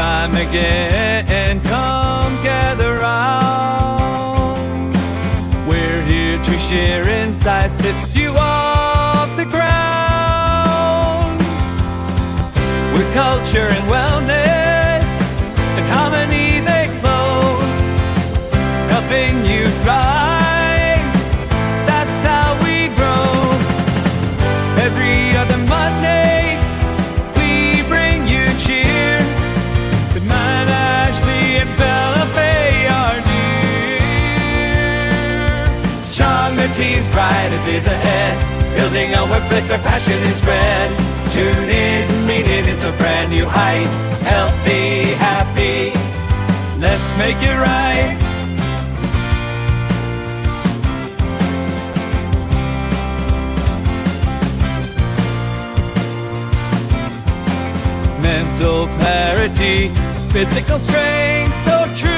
time again, come gather round. We're here to share insights, lift you off the ground. We're culture and wellness, and harmony they flow, helping you thrive, that's how we grow. Every other Monday, we bring you cheer. Sumana, Ashley, and Felipe are near. Strong, the team's bright, it is ahead, building a workplace where passion is spread. Tune in, meet it, it's a brand new height. Healthy, happy, let's make it right. Mental clarity, physical strength, so true.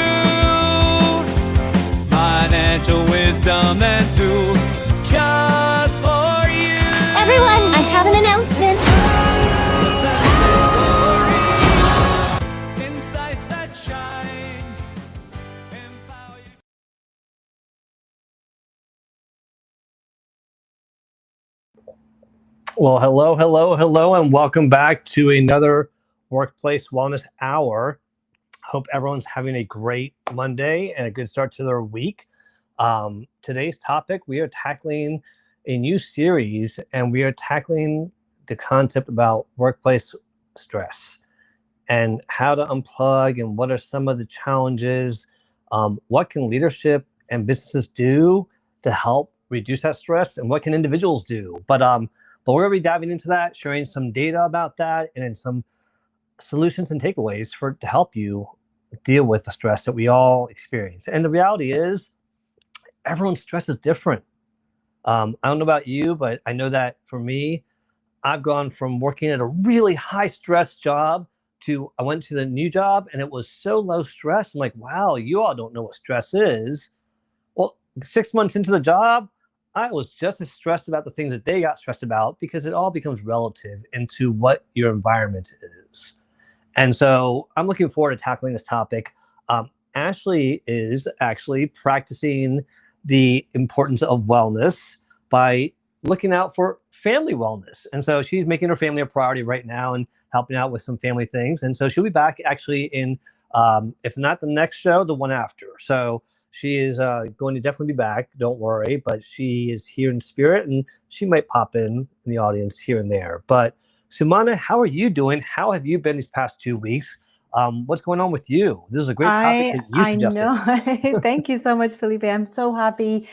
Financial wisdom and tools, just for you. Everyone, I have an announcement. Insights that shine, empower you. Well, hello, and welcome back to another Workplace Wellness Hour. Hope everyone's having a great Monday and a good start to their week. Today's topic, we are tackling a new series, and we are tackling the concept about workplace stress and how to unplug and what are some of the challenges. What can leadership and businesses do to help reduce that stress, and what can individuals do? But we're going to be diving into that, sharing some data about that, and then some solutions and takeaways to help you deal with the stress that we all experience. And the reality is, everyone's stress is different. I don't know about you, but I know that for me, I've gone from working at a really high stress job to I went to the new job and it was so low stress. I'm like, wow, you all don't know what stress is. Well, 6 months into the job, I was just as stressed about the things that they got stressed about, because it all becomes relative into what your environment is. And so I'm looking forward to tackling this topic. Ashley is actually practicing the importance of wellness by looking out for family wellness. And so she's making her family a priority right now and helping out with some family things. And so she'll be back actually in, if not the next show, the one after. So she is going to definitely be back, don't worry, but she is here in spirit, and she might pop in the audience here and there. But Sumana, how are you doing? How have you been these past 2 weeks? What's going on with you? This is a great topic that you suggested. I know. Thank you so much, Felipe. I'm so happy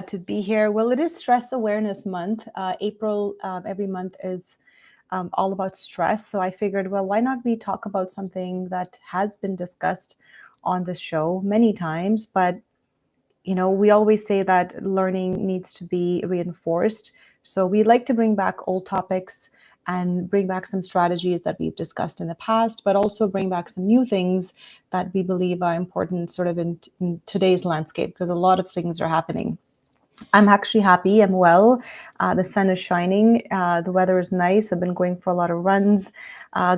to be here. Well, it is Stress Awareness Month. April every month is all about stress. So I figured, well, why not we talk about something that has been discussed on this show many times, but you know, we always say that learning needs to be reinforced. So we like to bring back old topics and bring back some strategies that we've discussed in the past, but also bring back some new things that we believe are important sort of in today's landscape, because a lot of things are happening. I'm actually happy. I'm well. The sun is shining. The weather is nice. I've been going for a lot of runs,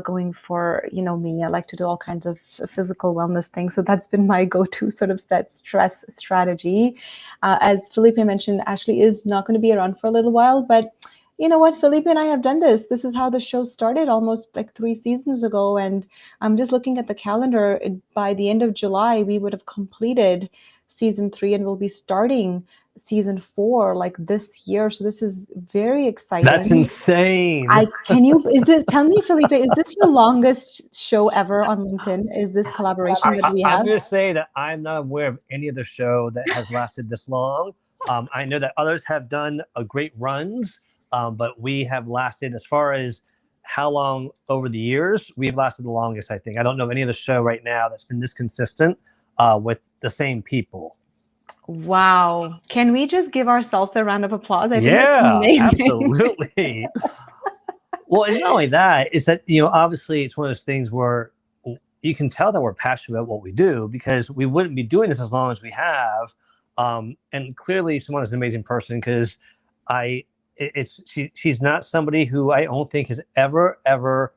going for, you know me, I like to do all kinds of physical wellness things. So that's been my go-to sort of that stress strategy. As Felipe mentioned, Ashley is not going to be around for a little while, but you know what, Felipe and I have done this. This is how the show started almost like 3 seasons ago. And I'm just looking at the calendar. By the end of July, we would have completed season 3, and we'll be starting season 4 like this year. So this is very exciting. That's insane. Tell me, Felipe, is this your longest show ever on LinkedIn? Is this collaboration that we have? I'm going to say that I'm not aware of any other show that has lasted this long. I know that others have done great runs, but we have lasted, as far as how long over the years, we've lasted the longest, I think. I don't know of any other show right now that's been this consistent with the same people. Wow. Can we just give ourselves a round of applause? I think Yeah, that's amazing. absolutely. Well, and not only that, it's that, you know, obviously it's one of those things where you can tell that we're passionate about what we do, because we wouldn't be doing this as long as we have. And clearly Sumana is an amazing person, because she's not somebody who I don't think has ever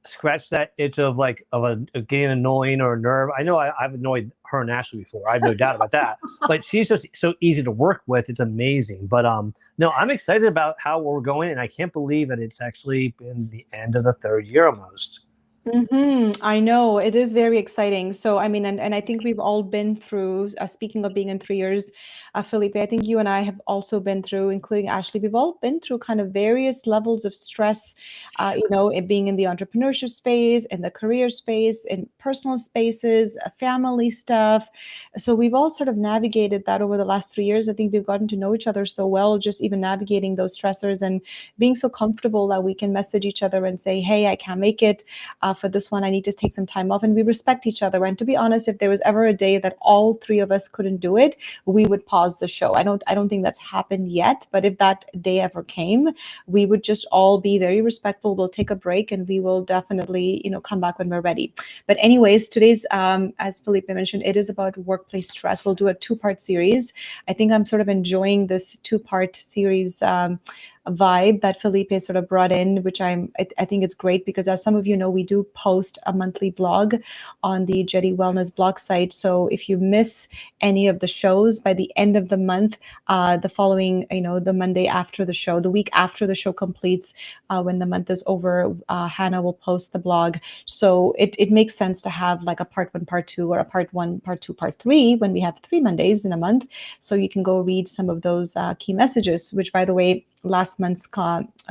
scratch that itch of of getting annoying or a nerve. I know I've annoyed her and Ashley before. I have no doubt about that. But she's just so easy to work with. It's amazing. But no, I'm excited about how we're going, and I can't believe that it's actually been the end of the third year almost. I know it is very exciting. So, I mean, and I think we've all been through, speaking of being in 3 years, Felipe, I think you and I have also been through, including Ashley, we've all been through kind of various levels of stress, it being in the entrepreneurship space, in the career space, in personal spaces, family stuff. So we've all sort of navigated that over the last 3 years. I think we've gotten to know each other so well, just even navigating those stressors and being so comfortable that we can message each other and say, hey, I can't make it. For this one, I need to take some time off, and we respect each other. And to be honest, if there was ever a day that all three of us couldn't do it, we would pause the show. I don't think that's happened yet, but if that day ever came, we would just all be very respectful. We'll take a break, and we will definitely, come back when we're ready. But anyways, today's, as Felipe mentioned, it is about workplace stress. We'll do a two-part series. I think I'm sort of enjoying this two-part series vibe that Felipe sort of brought in, which I think it's great because, as some of you know, we do post a monthly blog on the Jetty Wellness blog site. So if you miss any of the shows by the end of the month, the following, the Monday after the show, the week after the show completes, when the month is over, Hannah will post the blog. So it makes sense to have like a part 1, part 2, or a part 1, part 2, part 3 when we have 3 Mondays in a month. So you can go read some of those key messages, which, by the way, last month's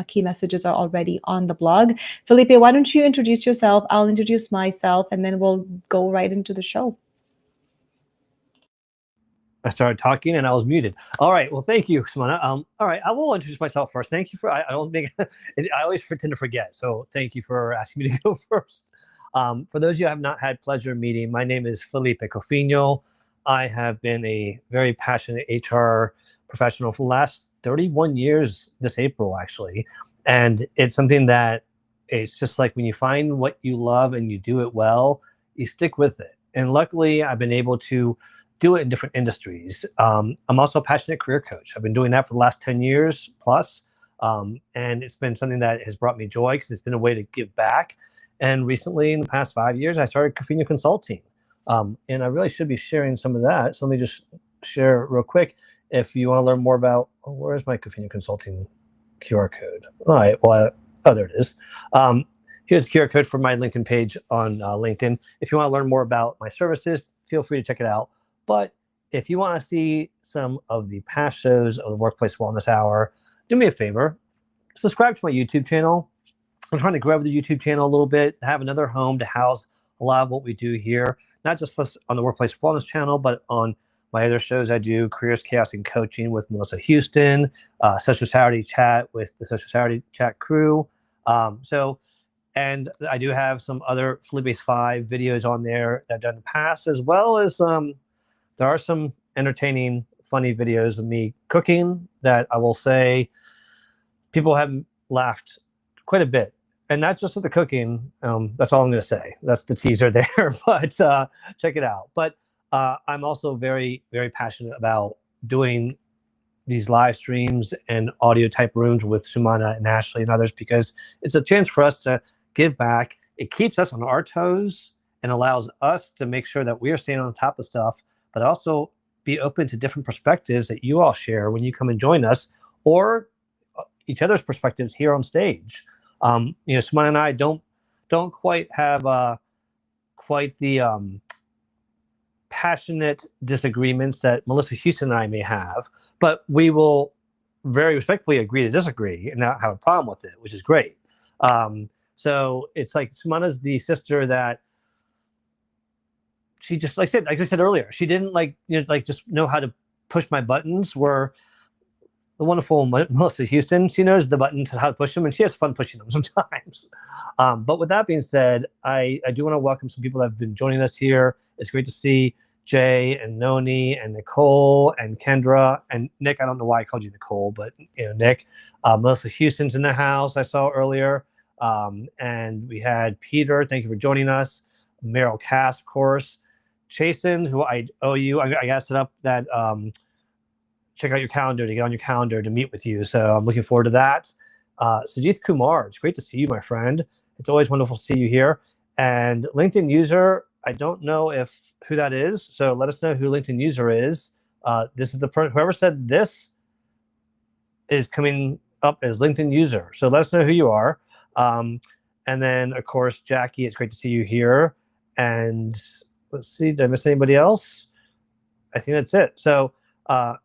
key messages are already on the blog. Felipe, why don't you introduce yourself? I'll introduce myself, and then we'll go right into the show. I started talking and I was muted. All right. Well, thank you, Sumana. All right. I will introduce myself first. Thank you for, I don't think, I always tend to forget. So thank you for asking me to go first. For those of you who have not had pleasure meeting, my name is Felipe Cofino. I have been a very passionate HR professional for the last 31 years this April, actually. And it's something that it's just like when you find what you love and you do it well, you stick with it. And luckily, I've been able to do it in different industries. I'm also a passionate career coach. I've been doing that for the last 10 years plus. And it's been something that has brought me joy because it's been a way to give back. And recently, in the past 5 years, I started Caffeine Consulting. And I really should be sharing some of that. So let me just share real quick. If you want to learn more about, where's my Caffeine Consulting QR code? All right, well, there it is. Here's the QR code for my LinkedIn page on LinkedIn. If you want to learn more about my services, feel free to check it out. But if you want to see some of the past shows of the Workplace Wellness Hour, do me a favor, subscribe to my YouTube channel. I'm trying to grow the YouTube channel a little bit, have another home to house a lot of what we do here, not just on the Workplace Wellness channel, but on my other shows. I do Careers, Chaos, and Coaching with Melissa Houston, Social Saturday Chat with the Social Saturday Chat crew. And I do have some other Felipe's 5 videos on there that I've done in the past, as well as there are some entertaining, funny videos of me cooking that I will say people have laughed quite a bit. And not just at the cooking. That's all I'm going to say. That's the teaser there. But check it out. But I'm also very, very passionate about doing these live streams and audio type rooms with Sumana and Ashley and others, because it's a chance for us to give back. It keeps us on our toes and allows us to make sure that we are staying on top of stuff, but also be open to different perspectives that you all share when you come and join us, or each other's perspectives here on stage. Sumana and I don't quite have quite the passionate disagreements that Melissa Houston and I may have, but we will very respectfully agree to disagree and not have a problem with it, which is great. So it's like Sumana's the sister that she just, like I said earlier, she didn't just know how to push my buttons. Where the wonderful Melissa Houston, she knows the buttons and how to push them, and she has fun pushing them sometimes. But with that being said, I do want to welcome some people that have been joining us here. It's great to see Jay and Noni and Nicole and Kendra and Nick. I don't know why I called you Nicole, but Nick. Melissa Houston's in the house, I saw earlier. And we had Peter. Thank you for joining us. Meryl Cass, of course. Chasen, who I owe you. I got to set up that check out your calendar to get on your calendar to meet with you. So I'm looking forward to that. Sajith Kumar, it's great to see you, my friend. It's always wonderful to see you here. And LinkedIn user, I don't know who that is, so let us know who LinkedIn user is. This is the person, whoever said this is coming up as LinkedIn user. So let us know who you are. And then, of course, Jackie, it's great to see you here. And let's see, did I miss anybody else? I think that's it. So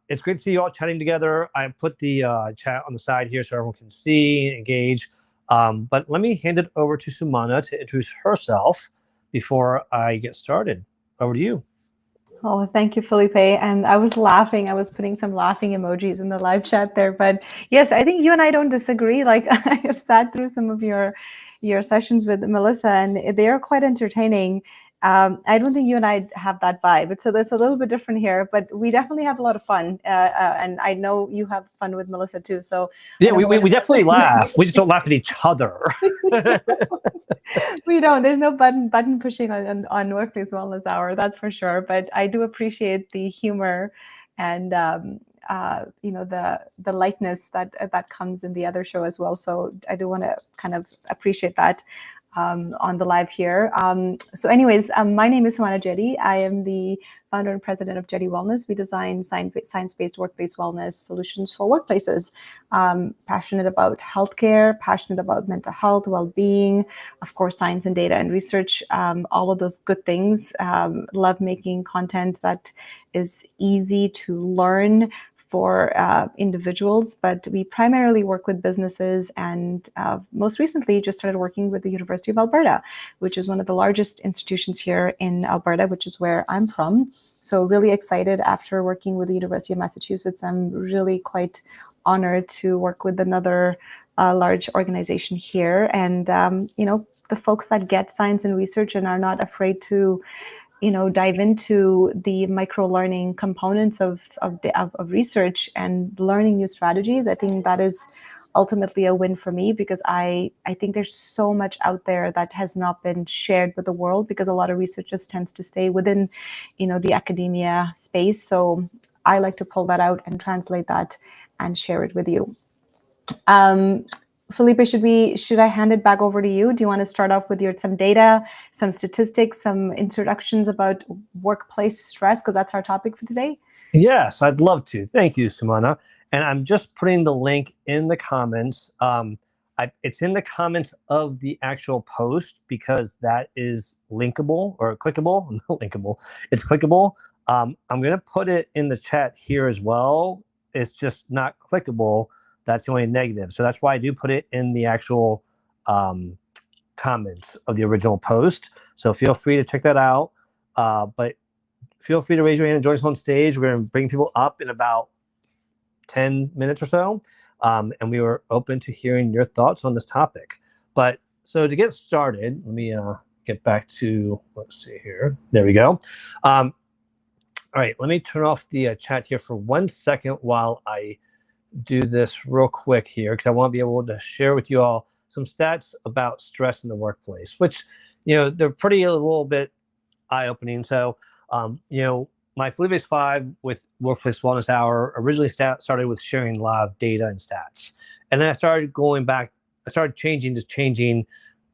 it's great to see you all chatting together. I put the chat on the side here so everyone can see and engage. But let me hand it over to Sumana to introduce herself before I get started. Over to you. Oh, thank you, Felipe. And I was laughing. I was putting some laughing emojis in the live chat there. But yes, I think you and I don't disagree. Like I have sat through some of your sessions with Melissa, and they are quite entertaining. I don't think you and I have that vibe. So that's a little bit different here, but we definitely have a lot of fun. And I know you have fun with Melissa too. So yeah, we definitely laugh. We just don't laugh at each other. We don't. There's no button pushing on Workplace Wellness Hour, that's for sure. But I do appreciate the humor and the lightness that comes in the other show as well. So I do want to kind of appreciate that on the live here. So anyways, my name is Sumana Jetty. I am the founder and president of Jetty Wellness. We design science-based workplace wellness solutions for workplaces. Passionate about healthcare, passionate about mental health, well-being, of course, science and data and research, all of those good things. Love making content that is easy to learn for individuals, but we primarily work with businesses, and most recently just started working with the University of Alberta, which is one of the largest institutions here in Alberta, which is where I'm from. So really excited after working with the University of Massachusetts. I'm really quite honored to work with another large organization here, and the folks that get science and research and are not afraid to dive into the micro learning components of research and learning new strategies. I think that is ultimately a win for me, because I think there's so much out there that has not been shared with the world, because a lot of research just tends to stay within the academia space. So I like to pull that out and translate that and share it with you. Felipe, should I hand it back over to you? Do you want to start off with some data, some statistics, some introductions about workplace stress, because that's our topic for today? Yes, I'd love to. Thank you, Sumana. And I'm just putting the link in the comments. It's in the comments of the actual post, because that is linkable or clickable. Not linkable. It's clickable. I'm going to put it in the chat here as well. It's just not clickable. That's the only negative. So that's why I do put it in the actual comments of the original post. So feel free to check that out. But feel free to raise your hand and join us on stage. We're going to bring people up in about 10 minutes or so. And we were open to hearing your thoughts on this topic. But so to get started, let me get back to, let's see here. There we go. All right, let me turn off the chat here for 1 second while I do this real quick here, because I want to be able to share with you all some stats about stress in the workplace, which, they're pretty a little bit eye-opening. So, my Felipe's 5 with Workplace Wellness Hour originally started with sharing a lot of data and stats. And then I started going back, I started changing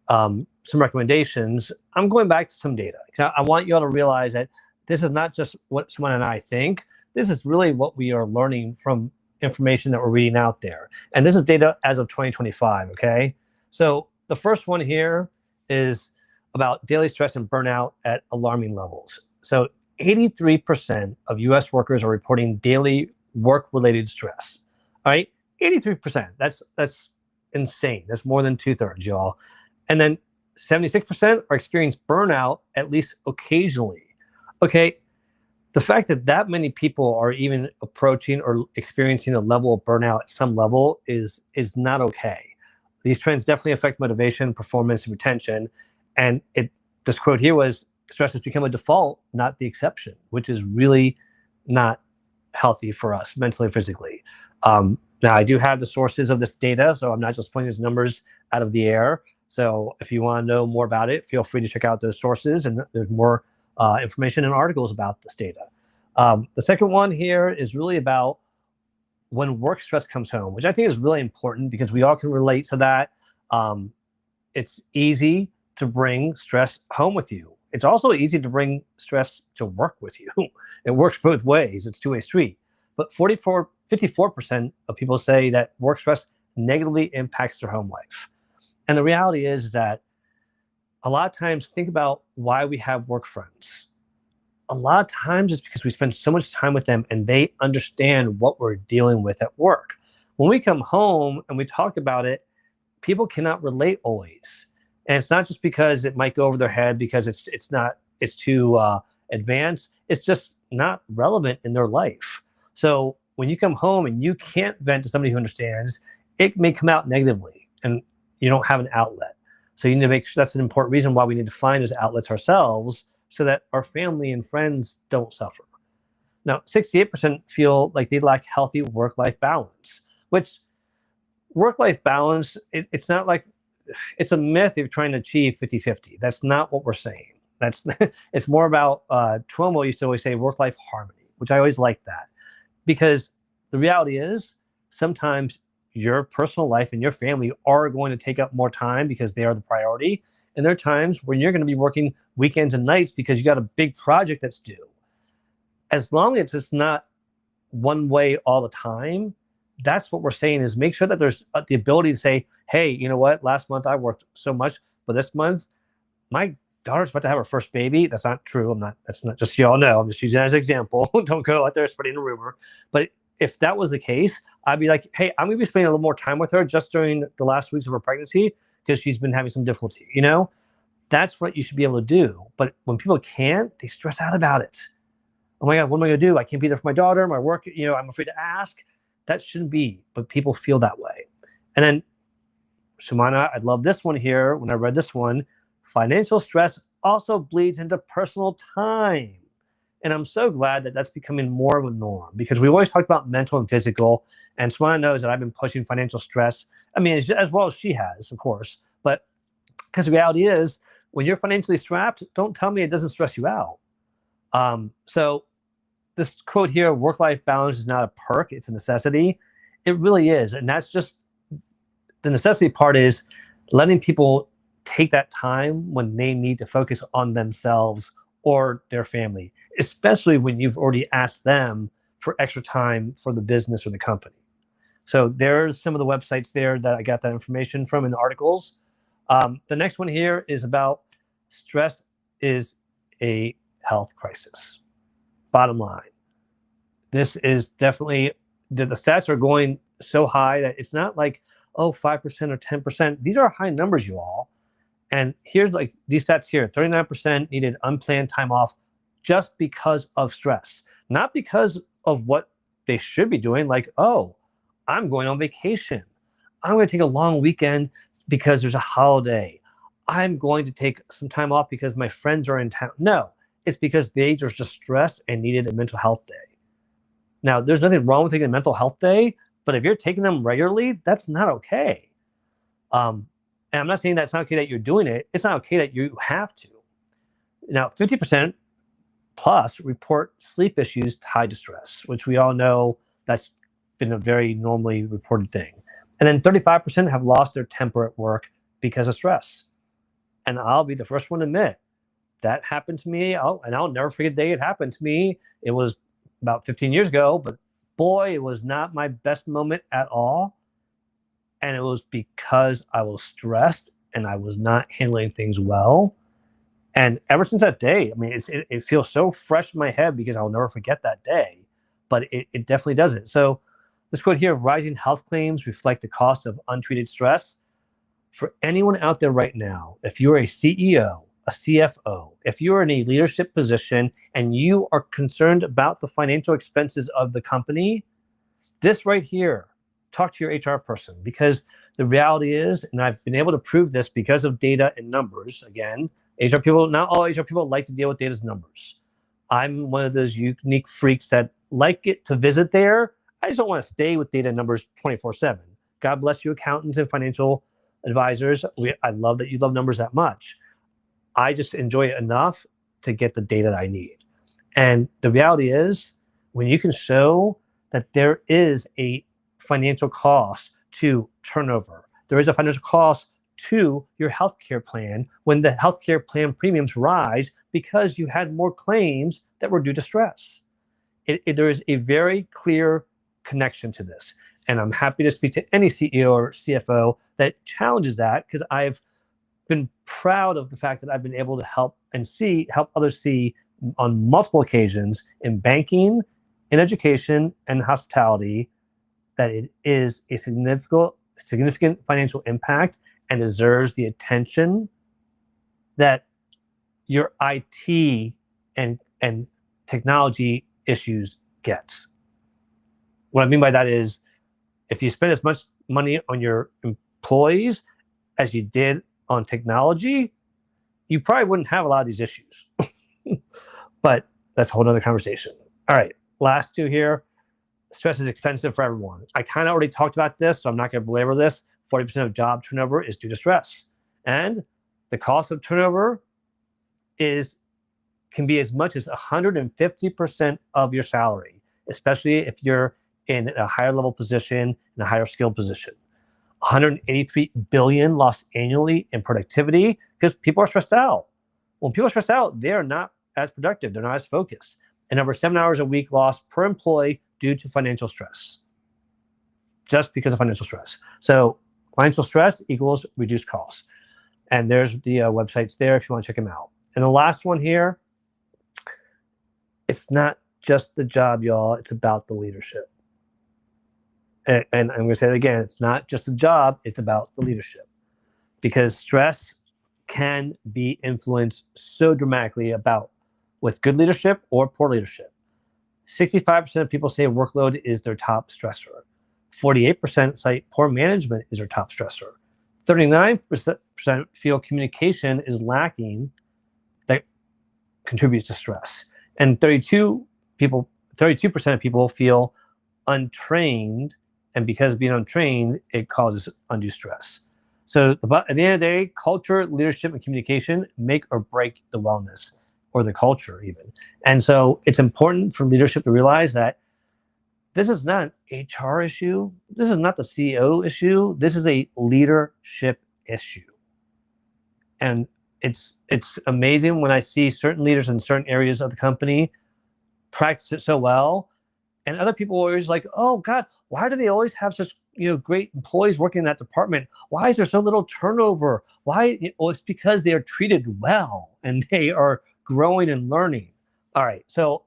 some recommendations. I'm going back to some data. I want you all to realize that this is not just what Sumana and I think. This is really what we are learning from information that we're reading out there. And this is data as of 2025, okay? So the first one here is about daily stress and burnout at alarming levels. So 83% of US workers are reporting daily work-related stress, all right? 83%, that's insane. That's more than 2/3, y'all. And then 76% are experiencing burnout at least occasionally, okay? The fact that many people are even approaching or experiencing a level of burnout at some level is not okay. These trends definitely affect motivation, performance, and retention. And this quote here was, stress has become a default, not the exception, which is really not healthy for us mentally and physically. Now, I do have the sources of this data, so I'm not just pulling these numbers out of the air. So if you want to know more about it, feel free to check out those sources, and there's more information and articles about this data. The second one here is really about when work stress comes home, which I think is really important, because we all can relate to that. it's easy to bring stress home with you. It's also easy to bring stress to work with you. It works both ways. It's a two-way street. But 54% of people say that work stress negatively impacts their home life. And the reality is that a lot of times, think about why we have work friends. A lot of times it's because we spend so much time with them and they understand what we're dealing with at work. When we come home and we talk about it, people cannot relate always. And it's not just because it might go over their head because it's too advanced. It's just not relevant in their life. So when you come home and you can't vent to somebody who understands, it may come out negatively and you don't have an outlet. So you need to make sure that's an important reason why we need to find those outlets ourselves so that our family and friends don't suffer. Now, 68% feel like they lack healthy work-life balance, which work-life balance, it's not like, it's a myth if you're trying to achieve 50-50. That's not what we're saying. It's more about, Tuomo used to always say work-life harmony, which I always like that. Because the reality is sometimes your personal life and your family are going to take up more time because they are the priority. And there are times when you're going to be working weekends and nights because you got a big project that's due. As long as it's not one way all the time, that's what we're saying is make sure that there's the ability to say, hey, you know what? Last month I worked so much, but this month my daughter's about to have her first baby. That's not true. That's not just so y'all know. I'm just using it as an example. Don't go out there spreading a rumor. But if that was the case, I'd be like, hey, I'm going to be spending a little more time with her just during the last weeks of her pregnancy because she's been having some difficulty, you know? That's what you should be able to do. But when people can't, they stress out about it. Oh my God, what am I going to do? I can't be there for my daughter, my work, I'm afraid to ask. That shouldn't be, but people feel that way. And then, Sumana, I love this one here. When I read this one, financial stress also bleeds into personal time. And I'm so glad that that's becoming more of a norm because we always talked about mental and physical. And Sumana knows that I've been pushing financial stress. I mean, as well as she has, of course. But because the reality is, when you're financially strapped, don't tell me it doesn't stress you out. So this quote here, work-life balance is not a perk, it's a necessity. It really is. And that's just, the necessity part is letting people take that time when they need to focus on themselves or their family, especially when you've already asked them for extra time for the business or the company. So there's some of the websites there that I got that information from in the articles. The next one here is about stress is a health crisis. Bottom line. This is definitely, the stats are going so high that it's not like, 5% or 10%. These are high numbers, you all. And here's like these stats here, 39% needed unplanned time off just because of stress. Not because of what they should be doing, like, I'm going on vacation. I'm going to take a long weekend because there's a holiday. I'm going to take some time off because my friends are in town. No, it's because they are just stressed and needed a mental health day. Now, there's nothing wrong with taking a mental health day, but if you're taking them regularly, that's not okay. And I'm not saying that it's not okay that you're doing it. It's not okay that you have to. Now, 50% plus report sleep issues tied to stress, which we all know that's been a very normally reported thing. And then 35% have lost their temper at work because of stress. And I'll be the first one to admit that happened to me. And I'll never forget the day it happened to me. It was about 15 years ago, but boy, it was not my best moment at all. And it was because I was stressed and I was not handling things well. And ever since that day, I mean, it feels so fresh in my head because I'll never forget that day, but it definitely doesn't. So this quote here, rising health claims reflect the cost of untreated stress. For anyone out there right now, if you're a CEO, a CFO, if you're in a leadership position and you are concerned about the financial expenses of the company, this right here, talk to your HR person, because the reality is, and I've been able to prove this because of data and numbers, again, HR people, not all HR people like to deal with data's numbers. I'm one of those unique freaks that like it to visit there. I just don't want to stay with data numbers 24/7. God bless you, accountants and financial advisors. I love that you love numbers that much. I just enjoy it enough to get the data that I need. And the reality is, when you can show that there is a financial cost to turnover, there is a financial cost to your healthcare plan when the healthcare plan premiums rise because you had more claims that were due to stress. There is a very clear connection to this. And I'm happy to speak to any CEO or CFO that challenges that, because I've been proud of the fact that I've been able to help others see on multiple occasions in banking, in education, and hospitality that it is a significant financial impact and deserves the attention that your IT and technology issues gets. What I mean by that is, if you spend as much money on your employees as you did on technology, you probably wouldn't have a lot of these issues. But that's a whole nother conversation. All right, last two here. Stress is expensive for everyone. I kind of already talked about this, so I'm not going to belabor this. 40% of job turnover is due to stress. And the cost of turnover can be as much as 150% of your salary, especially if you're in a higher level position, in a higher skill position. 183 billion lost annually in productivity because people are stressed out. When people are stressed out, they're not as productive, they're not as focused. And over 7 hours a week lost per employee due to financial stress, just because of financial stress. So financial stress equals reduced costs. And there's the websites there if you want to check them out. And the last one here, it's not just the job, y'all, it's about the leadership. And I'm going to say it again, it's not just a job, it's about the leadership. Because stress can be influenced so dramatically with good leadership or poor leadership. 65% of people say workload is their top stressor. 48% cite poor management is their top stressor. 39% feel communication is lacking that contributes to stress. And 32% of people feel untrained, and because of being untrained, it causes undue stress. So at the end of the day, culture, leadership, and communication make or break the wellness, or the culture even. And so it's important for leadership to realize that this is not an HR issue. This is not the CEO issue. This is a leadership issue. And it's amazing when I see certain leaders in certain areas of the company practice it so well. And other people are always like, oh God, why do they always have such great employees working in that department? Why is there so little turnover? Why? Well, it's because they are treated well and they are growing and learning. All right, so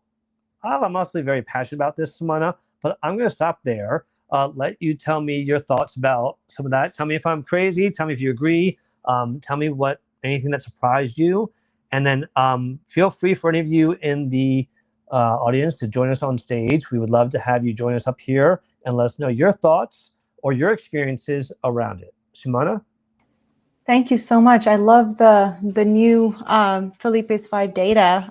I'm mostly very passionate about this, Sumana, but I'm going to stop there. Let you tell me your thoughts about some of that. Tell me if I'm crazy. Tell me if you agree. Tell me anything that surprised you. And then feel free for any of you in the audience to join us on stage. We would love to have you join us up here and let us know your thoughts or your experiences around it. Sumana? Thank you so much. I love the new Felipe's 5 data.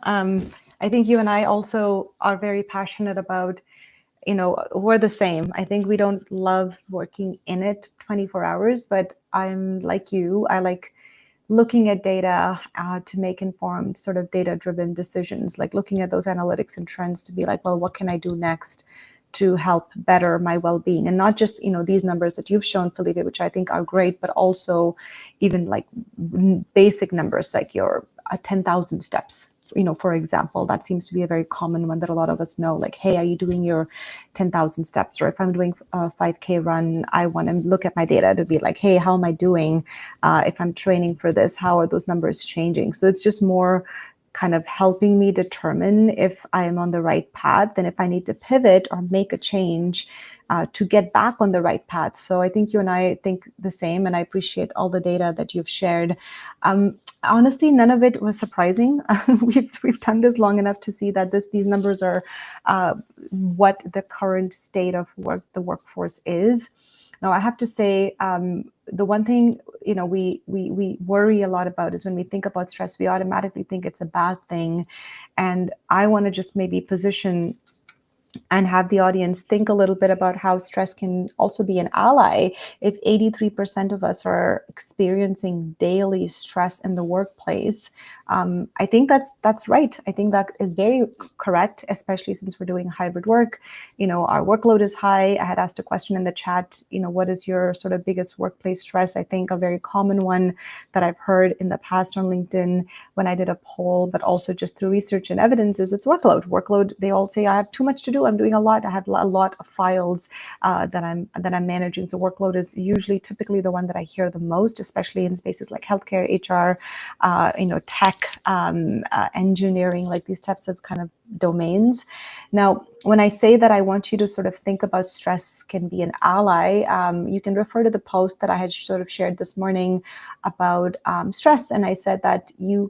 I think you and I also are very passionate about, we're the same. I think we don't love working in it 24 hours, but I'm like you. I like looking at data to make informed sort of data-driven decisions, like looking at those analytics and trends to be like, well, what can I do next to help better my well-being? And not just, these numbers that you've shown, Felipe, which I think are great, but also even like basic numbers, like your 10,000 steps, for example. That seems to be a very common one that a lot of us know, like, hey, are you doing your 10,000 steps? Or if I'm doing a 5K run, I want to look at my data to be like, hey, how am I doing? If I'm training for this, how are those numbers changing? So it's just more kind of helping me determine if I am on the right path and if I need to pivot or make a change to get back on the right path. So I think you and I think the same, and I appreciate all the data that you've shared. Honestly, none of it was surprising. We've done this long enough to see that these numbers are what the current state of the workforce is. Now, I have to say, the one thing we worry a lot about is when we think about stress, we automatically think it's a bad thing. And I want to just maybe position and have the audience think a little bit about how stress can also be an ally. If 83% of us are experiencing daily stress in the workplace, I think that's right. I think that is very correct, especially since we're doing hybrid work. Our workload is high. I had asked a question in the chat, what is your sort of biggest workplace stress? I think a very common one that I've heard in the past on LinkedIn when I did a poll, but also just through research and evidence, is it's workload. Workload, they all say, I have too much to do. I'm doing a lot. I have a lot of files that I'm managing. So workload is usually typically the one that I hear the most, especially in spaces like healthcare, HR, tech, engineering, like these types of kind of domains. Now, when I say that I want you to sort of think about stress can be an ally, you can refer to the post that I had sort of shared this morning about stress. And I said that you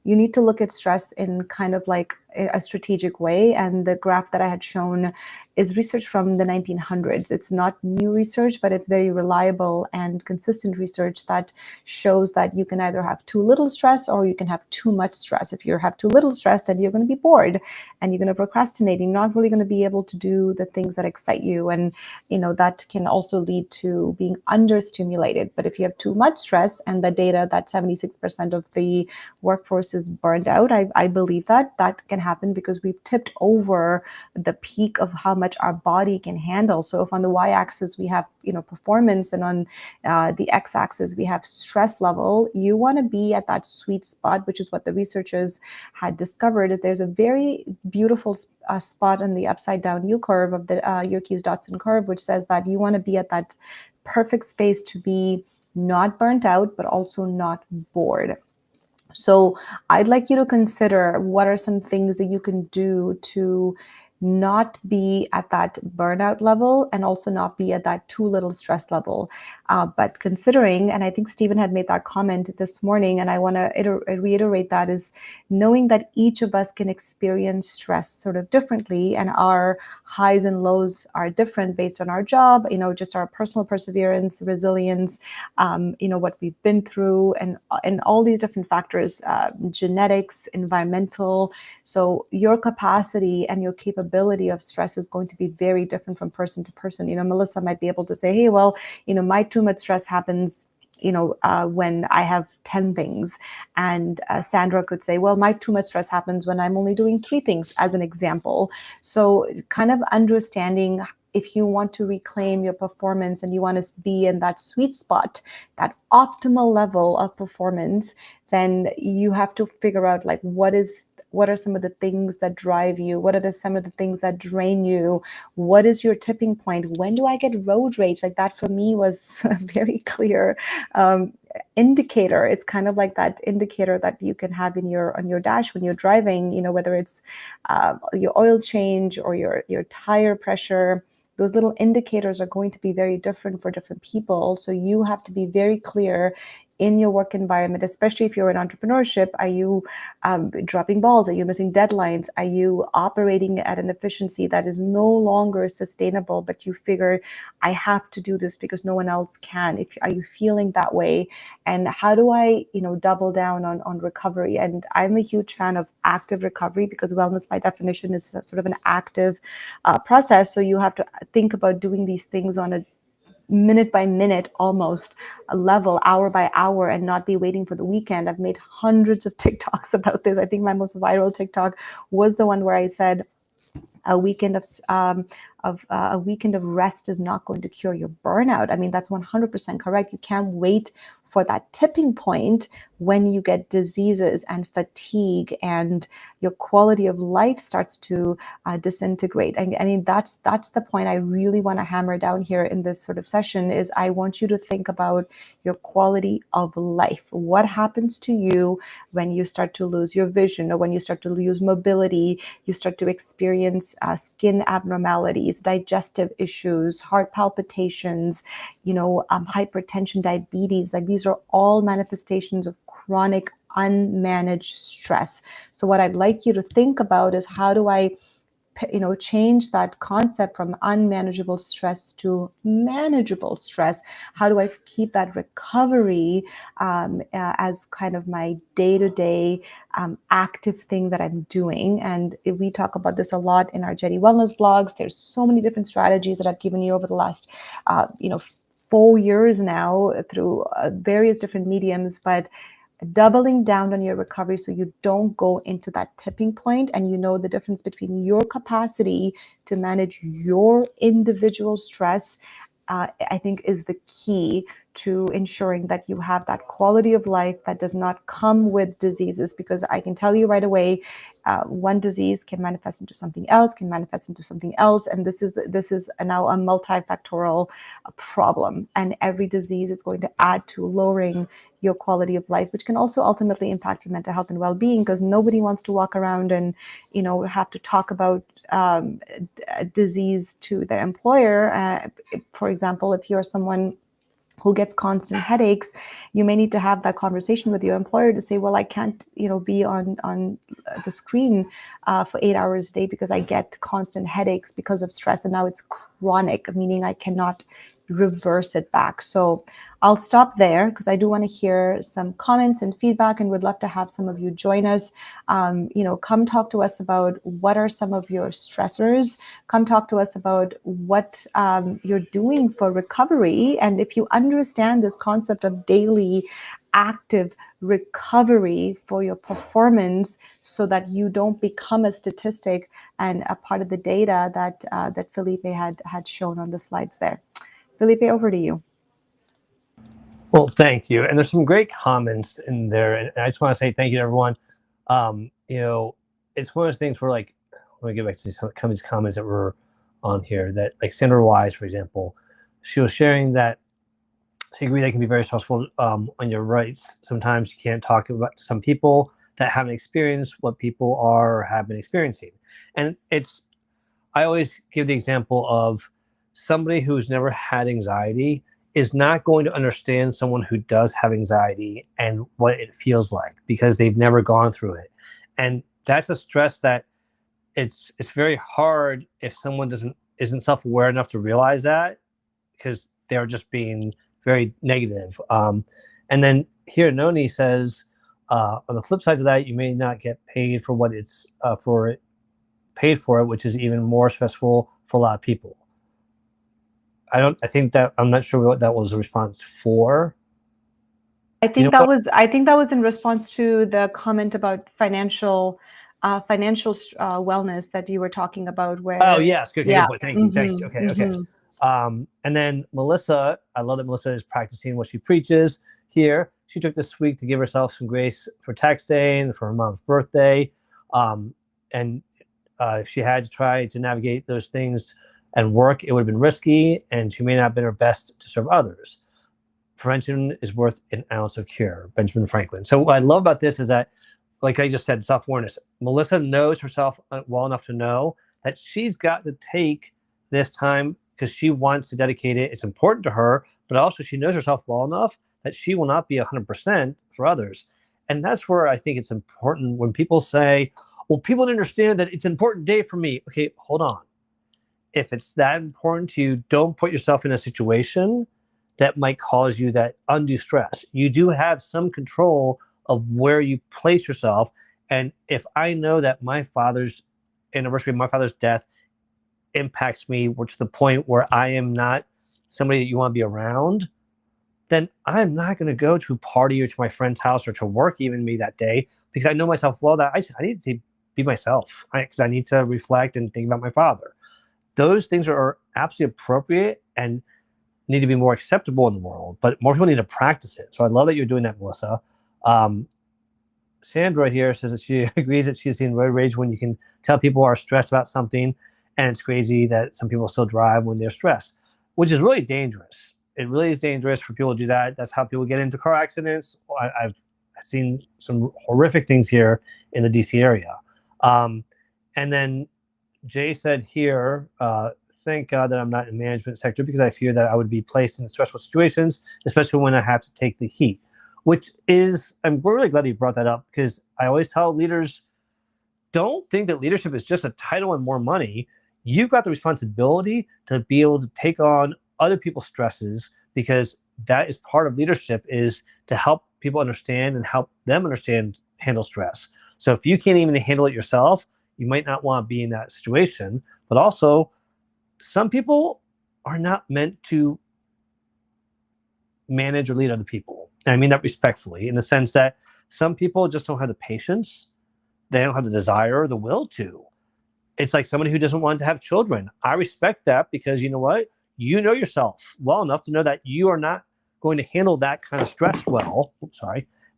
need to look at stress in kind of like a strategic way. And the graph that I had shown is research from the 1900s. It's not new research, but it's very reliable and consistent research that shows that you can either have too little stress or you can have too much stress. If you have too little stress, then you're going to be bored and you're going to procrastinate. You're not really going to be able to do the things that excite you. And, that can also lead to being understimulated. But if you have too much stress, and the data that 76% of the workforce is burned out, I believe that can happen because we've tipped over the peak of how much our body can handle. So if on the y-axis we have performance, and on the x-axis we have stress level, you want to be at that sweet spot, which is what the researchers had discovered. Is there's a very beautiful spot on the upside down U curve of the Yerkes-Dodson curve, which says that you want to be at that perfect space to be not burnt out, but also not bored. So I'd like you to consider what are some things that you can do to not be at that burnout level and also not be at that too little stress level. But considering, and I think Stephen had made that comment this morning, and I want to reiterate that, is knowing that each of us can experience stress sort of differently, and our highs and lows are different based on our job, just our personal perseverance, resilience, what we've been through, and all these different factors, genetics, environmental. So your capacity and your capability of stress is going to be very different from person to person. Melissa might be able to say, hey, well, my too much stress happens when I have 10 things. And Sandra could say, well, my too much stress happens when I'm only doing 3 things, as an example. So kind of understanding, if you want to reclaim your performance and you want to be in that sweet spot, that optimal level of performance, then you have to figure out like what are some of the things that drive you? What are some of the things that drain you? What is your tipping point? When do I get road rage? Like that for me was a very clear indicator. It's kind of like that indicator that you can have on your dash when you're driving, whether it's your oil change or your tire pressure. Those little indicators are going to be very different for different people. So you have to be very clear in your work environment, especially if you're in entrepreneurship. Are you dropping balls? Are you missing deadlines? Are you operating at an efficiency that is no longer sustainable, but you figure, I have to do this because no one else can? Are you feeling that way? And how do I, double down on recovery? And I'm a huge fan of active recovery, because wellness by definition is sort of an active process. So you have to think about doing these things on a minute by minute, almost a level, hour by hour, and not be waiting for the weekend. I've made hundreds of TikToks about this. I think my most viral TikTok was the one where I said a weekend of rest is not going to cure your burnout. I mean, that's 100% correct. You can't wait for that tipping point when you get diseases and fatigue and your quality of life starts to disintegrate. And I mean, that's the point I really want to hammer down here in this sort of session. Is I want you to think about your quality of life. What happens to you when you start to lose your vision, or when you start to lose mobility, you start to experience skin abnormalities, digestive issues, heart palpitations, hypertension, diabetes. Like these are all manifestations of chronic unmanaged stress. So what I'd like you to think about is, how do I change that concept from unmanageable stress to manageable stress? How do I keep that recovery as kind of my day-to-day active thing that I'm doing? And we talk about this a lot in our Jetty Wellness blogs. There's so many different strategies that I've given you over the last 4 years now through various different mediums, but doubling down on your recovery so you don't go into that tipping point, and you know the difference between your capacity to manage your individual stress, I think is the key to ensuring that you have that quality of life that does not come with diseases. Because I can tell you right away, one disease can manifest into something else, and this is now a multifactorial problem. And every disease is going to add to lowering your quality of life, which can also ultimately impact your mental health and well-being, because nobody wants to walk around and have to talk about disease to their employer. For example, if you're someone who gets constant headaches, you may need to have that conversation with your employer to say, well, I can't, be on the screen for 8 hours a day because I get constant headaches because of stress, and now it's chronic, meaning I cannot reverse it back. So I'll stop there because I do want to hear some comments and feedback, and would love to have some of you join us. Come talk to us about what are some of your stressors. Come talk to us about what you're doing for recovery. And if you understand this concept of daily active recovery for your performance, so that you don't become a statistic and a part of the data that Felipe had shown on the slides there. Felipe, over to you. Well, thank you. And there's some great comments in there. And I just want to say thank you to everyone. It's one of those things where, like, let me get back to some of these comments that were on here, that, like, Sandra Wise, for example, she was sharing that she agreed that can be very stressful on your rights. Sometimes you can't talk about some people that haven't experienced what people are or have been experiencing. And I always give the example of somebody who's never had anxiety is not going to understand someone who does have anxiety and what it feels like, because they've never gone through it. And that's a stress that it's very hard if someone isn't self-aware enough to realize that, because they're just being very negative. And then here Noni says, on the flip side of that, you may not get paid for what it's paid for it, which is even more stressful for a lot of people. I'm not sure what that was a response for. I think that was in response to the comment about financial wellness that you were talking about. Where yes, good point. Thank you. Okay. And then Melissa, I love that Melissa is practicing what she preaches here. She took this week to give herself some grace for tax day and for her mom's birthday, and if she had to try to navigate those things and work, it would have been risky, and she may not have been her best to serve others. Prevention is worth an ounce of cure, Benjamin Franklin. So what I love about this is that, like I just said, self-awareness. Melissa knows herself well enough to know that she's got to take this time because she wants to dedicate it. It's important to her, but also she knows herself well enough that she will not be 100% for others. And that's where I think it's important when people say, well, people don't understand that it's an important day for me. Okay, hold on. If it's that important to you, don't put yourself in a situation that might cause you that undue stress. You do have some control of where you place yourself. And if I know that my father's anniversary of my father's death impacts me, which is the point where I am not somebody that you want to be around, then I'm not going to go to a party or to my friend's house or to work even me that day, because I know myself well that I need to be myself, because I need to reflect and think about my father. Those things are absolutely appropriate and need to be more acceptable in the world, but more people need to practice it. So I love that you're doing that, Melissa. Sandra here says that she agrees that she's seen road rage when you can tell people are stressed about something, and it's crazy that some people still drive when they're stressed, which is really dangerous. It really is dangerous for people to do that. That's how people get into car accidents. I've seen some horrific things here in the DC area. And then Jay said here, thank God that I'm not in the management sector, because I fear that I would be placed in stressful situations, especially when I have to take the heat, which is, I'm really glad you brought that up, because I always tell leaders, don't think that leadership is just a title and more money. You've got the responsibility to be able to take on other people's stresses, because that is part of leadership, is to help people understand and help them handle stress. So if you can't even handle it yourself, you might not want to be in that situation. But also, some people are not meant to manage or lead other people. And I mean that respectfully, in the sense that some people just don't have the patience, they don't have the desire or the will to. It's like somebody who doesn't want to have children. I respect that, because you know what? You know yourself well enough to know that you are not going to handle that kind of stress well.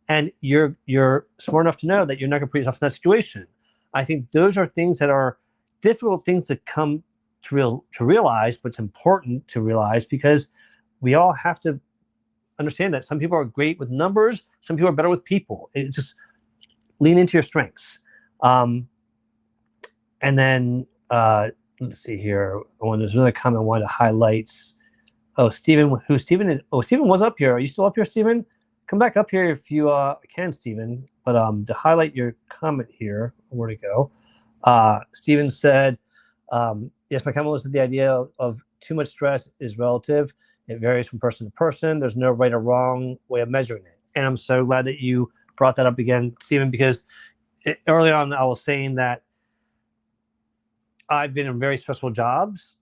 And you're smart enough to know that you're not going to put yourself in that situation. I think those are things that are difficult things to come to realize, but it's important to realize, because we all have to understand that some people are great with numbers, some people are better with people. It's just lean into your strengths. And then let's see here. There's another comment I wanted to highlight. Oh, Stephen, Stephen was up here. Are you still up here, Stephen? Come back up here if you can, Stephen. But to highlight your comment here, where to go? Stephen said, yes, my comment was that the idea of too much stress is relative. It varies from person to person. There's no right or wrong way of measuring it. And I'm so glad that you brought that up again, Stephen, because early on I was saying that I've been in very stressful jobs,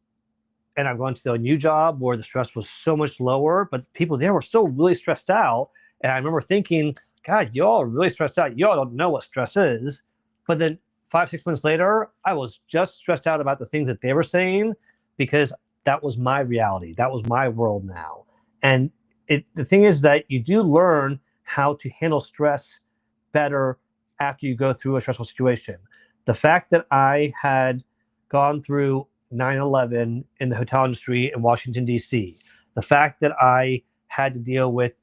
and I've gone to a new job where the stress was so much lower, but people there were still really stressed out. And I remember thinking, God, y'all are really stressed out. Y'all don't know what stress is. But then 5-6 months later, I was just stressed out about the things that they were saying, because that was my reality. That was my world now. And the thing is that you do learn how to handle stress better after you go through a stressful situation. The fact that I had gone through 9/11 in the hotel industry in Washington, D.C., the fact that I had to deal with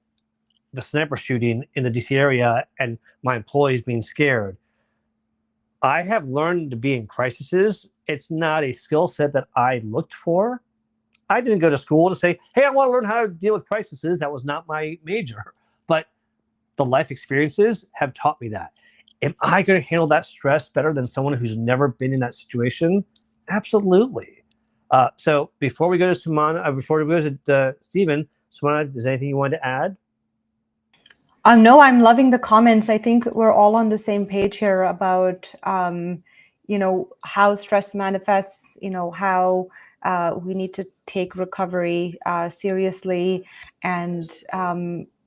the sniper shooting in the D.C. area and my employees being scared, I have learned to be in crises. It's not a skill set that I looked for. I didn't go to school to say, hey, I want to learn how to deal with crises. That was not my major. But the life experiences have taught me that. Am I going to handle that stress better than someone who's never been in that situation? Absolutely. So before we go to Sumana, before we go to Stephen, Sumana, is there anything you wanted to add? No, I'm loving the comments. I think we're all on the same page here about, how stress manifests, how we need to take recovery seriously. And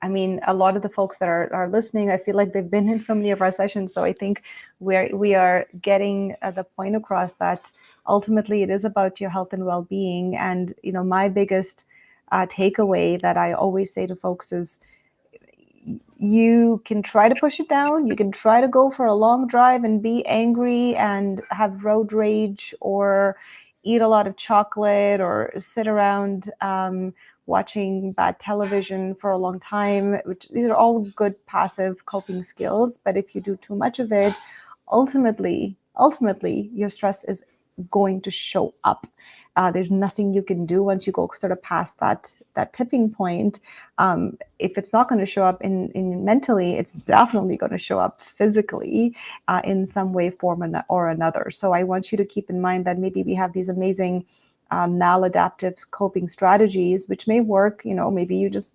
I mean, a lot of the folks that are listening, I feel like they've been in so many of our sessions. So I think we are getting the point across that ultimately it is about your health and well-being. And, my biggest takeaway that I always say to folks is, you can try to push it down. You can try to go for a long drive and be angry and have road rage, or eat a lot of chocolate, or sit around watching bad television for a long time, which these are all good passive coping skills. But if you do too much of it, ultimately, your stress is going to show up. There's nothing you can do once you go sort of past that tipping point. If it's not going to show up in mentally, it's definitely going to show up physically in some way, form, or another. So I want you to keep in mind that maybe we have these amazing maladaptive coping strategies, which may work. Maybe you just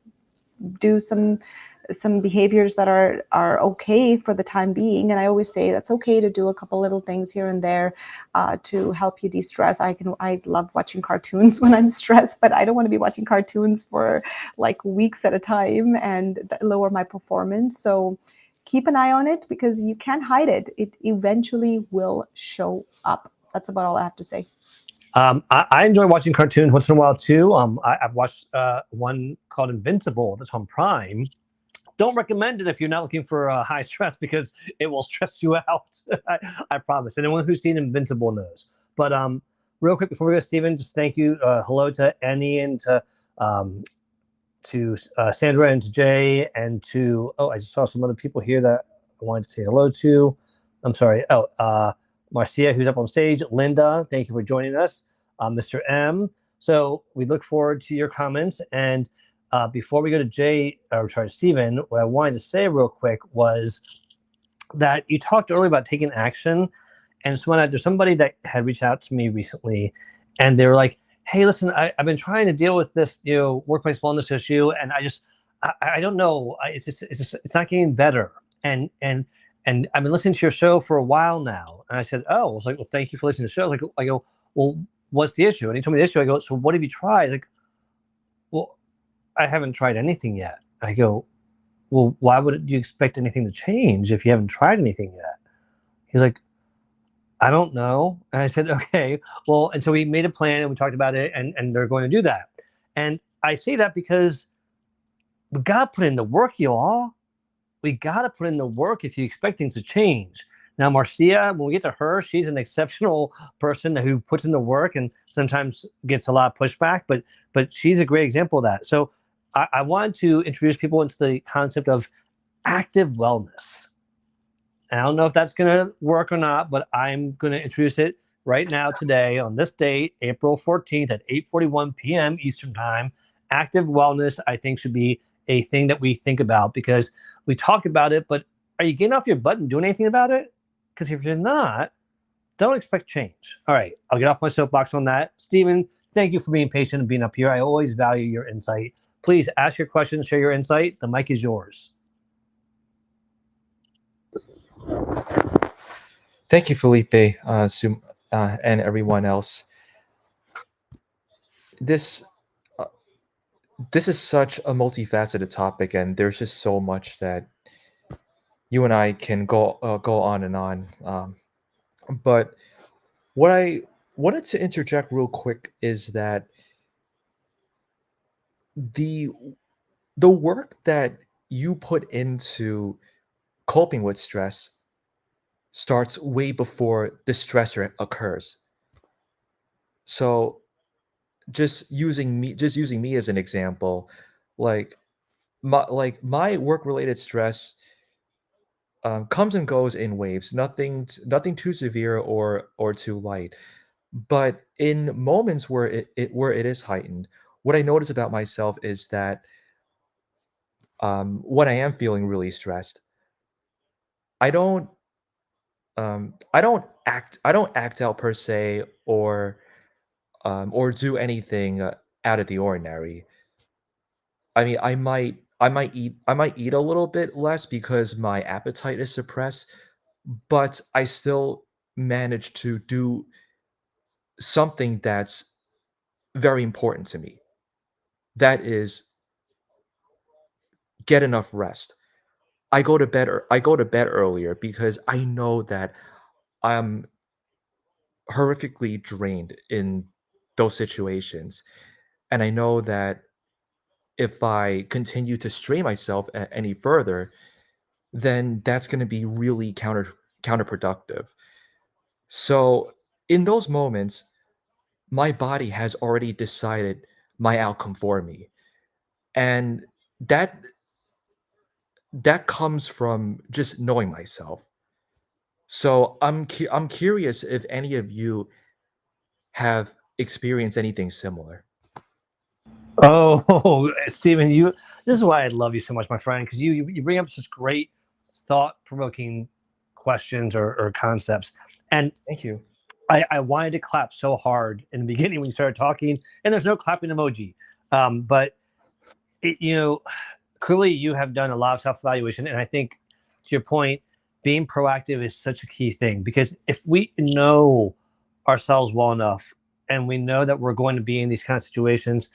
do some behaviors that are okay for the time being. And I always say that's okay to do a couple little things here and there to help you de-stress. I love watching cartoons when I'm stressed, but I don't want to be watching cartoons for like weeks at a time and lower my performance. So keep an eye on it, because you can't hide it. It eventually will show up. That's about all I have to say. I enjoy watching cartoons once in a while too. I've watched one called Invincible that's on Prime. Don't recommend it if you're not looking for high stress, because it will stress you out. I promise. Anyone who's seen Invincible knows. But real quick before we go, Stephen, just thank you. Hello to Annie and to Sandra and to Jay and to, I just saw some other people here that I wanted to say hello to. I'm sorry. Marcia, who's up on stage. Linda, thank you for joining us. Mr. M. So we look forward to your comments. And before we go to Stephen, what I wanted to say real quick was that you talked earlier about taking action. And so there's somebody that had reached out to me recently, and they were like, "Hey, listen, I've been trying to deal with this, workplace wellness issue, and I don't know, it's not getting better, and I've been listening to your show for a while now." And I said, "Oh," I was like, "Well, thank you for listening to the show." Like, I go, "Well, what's the issue?" And he told me the issue. I go, "So what have you tried?" Like, "Well, I haven't tried anything yet." I go, "Well, why would you expect anything to change if you haven't tried anything yet?" He's like, "I don't know." And I said, "Okay, well," and so we made a plan and we talked about it, and they're going to do that. And I say that because we got to put in the work, y'all. We got to put in the work if you expect things to change. Now, Marcia, when we get to her, she's an exceptional person who puts in the work and sometimes gets a lot of pushback, but she's a great example of that. So I wanted to introduce people into the concept of active wellness. And I don't know if that's going to work or not, but I'm going to introduce it right now today on this date, April 14th at 8:41 p.m. Eastern Time. Active wellness, I think, should be a thing that we think about because we talk about it, but are you getting off your butt and doing anything about it? Because if you're not, don't expect change. All right, I'll get off my soapbox on that. Stephen, thank you for being patient and being up here. I always value your insight. Please ask your questions, share your insight. The mic is yours. Thank you, Felipe, and everyone else. This this is such a multifaceted topic, and there's just so much that you and I can go on and on. But what I wanted to interject real quick is that the the work that you put into coping with stress starts way before the stressor occurs. So just using me as an example, like my work related stress comes and goes in waves. Nothing too severe or too light. But in moments where it is heightened, what I notice about myself is that when I am feeling really stressed, I don't I don't act out per se or do anything out of the ordinary. I mean, I might eat a little bit less because my appetite is suppressed, but I still manage to do something that's very important to me. That is get enough rest. I go to bed earlier because I know that I'm horrifically drained in those situations. And I know that if I continue to strain myself any further, then that's going to be really counterproductive. So in those moments, my body has already decided my outcome for me. And that that comes from just knowing myself. So I'm curious if any of you have experienced anything similar. Oh, Stephen, this is why I love you so much, my friend, because you bring up such great thought-provoking questions or concepts. And Thank you. I wanted to clap so hard in the beginning when you started talking, and there's no clapping emoji. But it, clearly you have done a lot of self-evaluation, and I think to your point, being proactive is such a key thing because if we know ourselves well enough and we know that we're going to be in these kind of situations,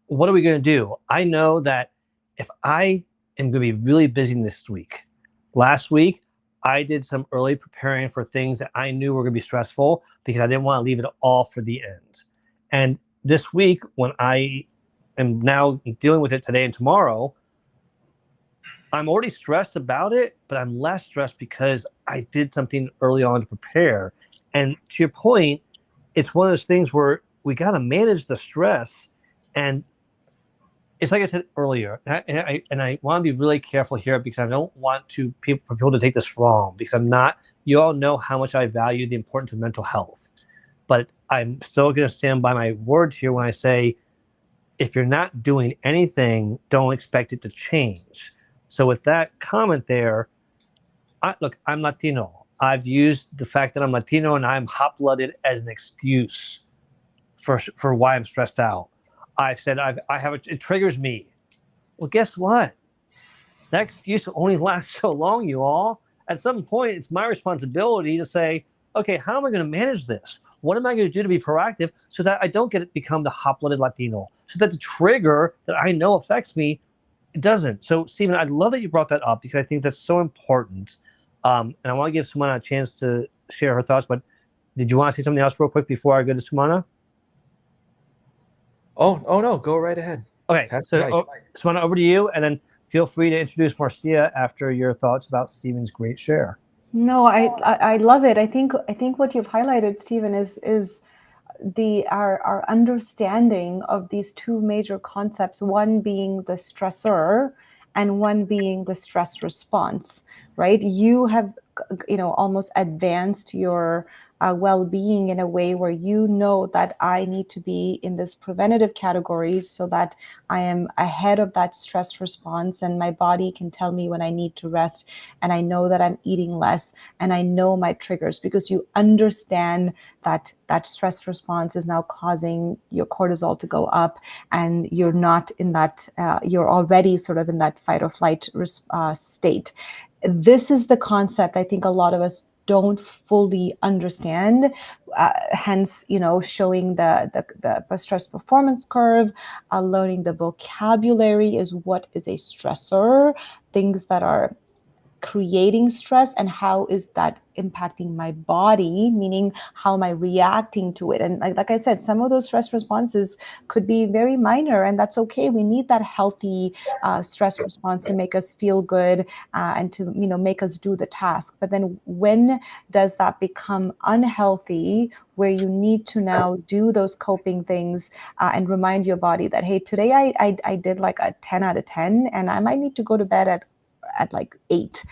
what are we going to do? I know that if I am going to be really busy this week, last week, I did some early preparing for things that I knew were going to be stressful because I didn't want to leave it all for the end. And this week, when I am now dealing with it today and tomorrow, I'm already stressed about it, but I'm less stressed because I did something early on to prepare. And to your point, it's one of those things where we got to manage the stress. And it's like I said earlier, and I want to be really careful here because I don't want for people to take this wrong because I'm not. You all know how much I value the importance of mental health, but I'm still going to stand by my words here when I say, if you're not doing anything, don't expect it to change. So with that comment there, look, I'm Latino. I've used the fact that I'm Latino and I'm hot blooded as an excuse for why I'm stressed out. I've said I have it triggers me. Well, guess what? That excuse will only last so long, you all. At some point, it's my responsibility to say, okay, how am I going to manage this? What am I going to do to be proactive so that I don't become the hot-blooded Latino? So that the trigger that I know affects me, it doesn't. So, Stephen, I love that you brought that up because I think that's so important. And I want to give Sumana a chance to share her thoughts. But did you want to say something else real quick before I go to Sumana? Oh no, go right ahead. Okay, Pass so the mic. Sumana, over to you, and then feel free to introduce Marcia after your thoughts about Stephen's great share. No, I love it. I think what you've highlighted, Stephen, is our understanding of these two major concepts, one being the stressor and one being the stress response, right? You have, almost advanced your well-being in a way where you know that I need to be in this preventative category so that I am ahead of that stress response and my body can tell me when I need to rest, and I know that I'm eating less, and I know my triggers, because you understand that stress response is now causing your cortisol to go up, and you're not in that, you're already sort of in that fight or flight state. This is the concept I think a lot of us don't fully understand, hence showing the stress performance curve, learning the vocabulary is what is a stressor, things that are creating stress, and how is that impacting my body, meaning how am I reacting to it. And like I said, some of those stress responses could be very minor, and that's okay. We need that healthy stress response to make us feel good, and to make us do the task. But then when does that become unhealthy, where you need to now do those coping things, and remind your body that, hey, today I did like a 10 out of 10, and I might need to go to bed at like 8,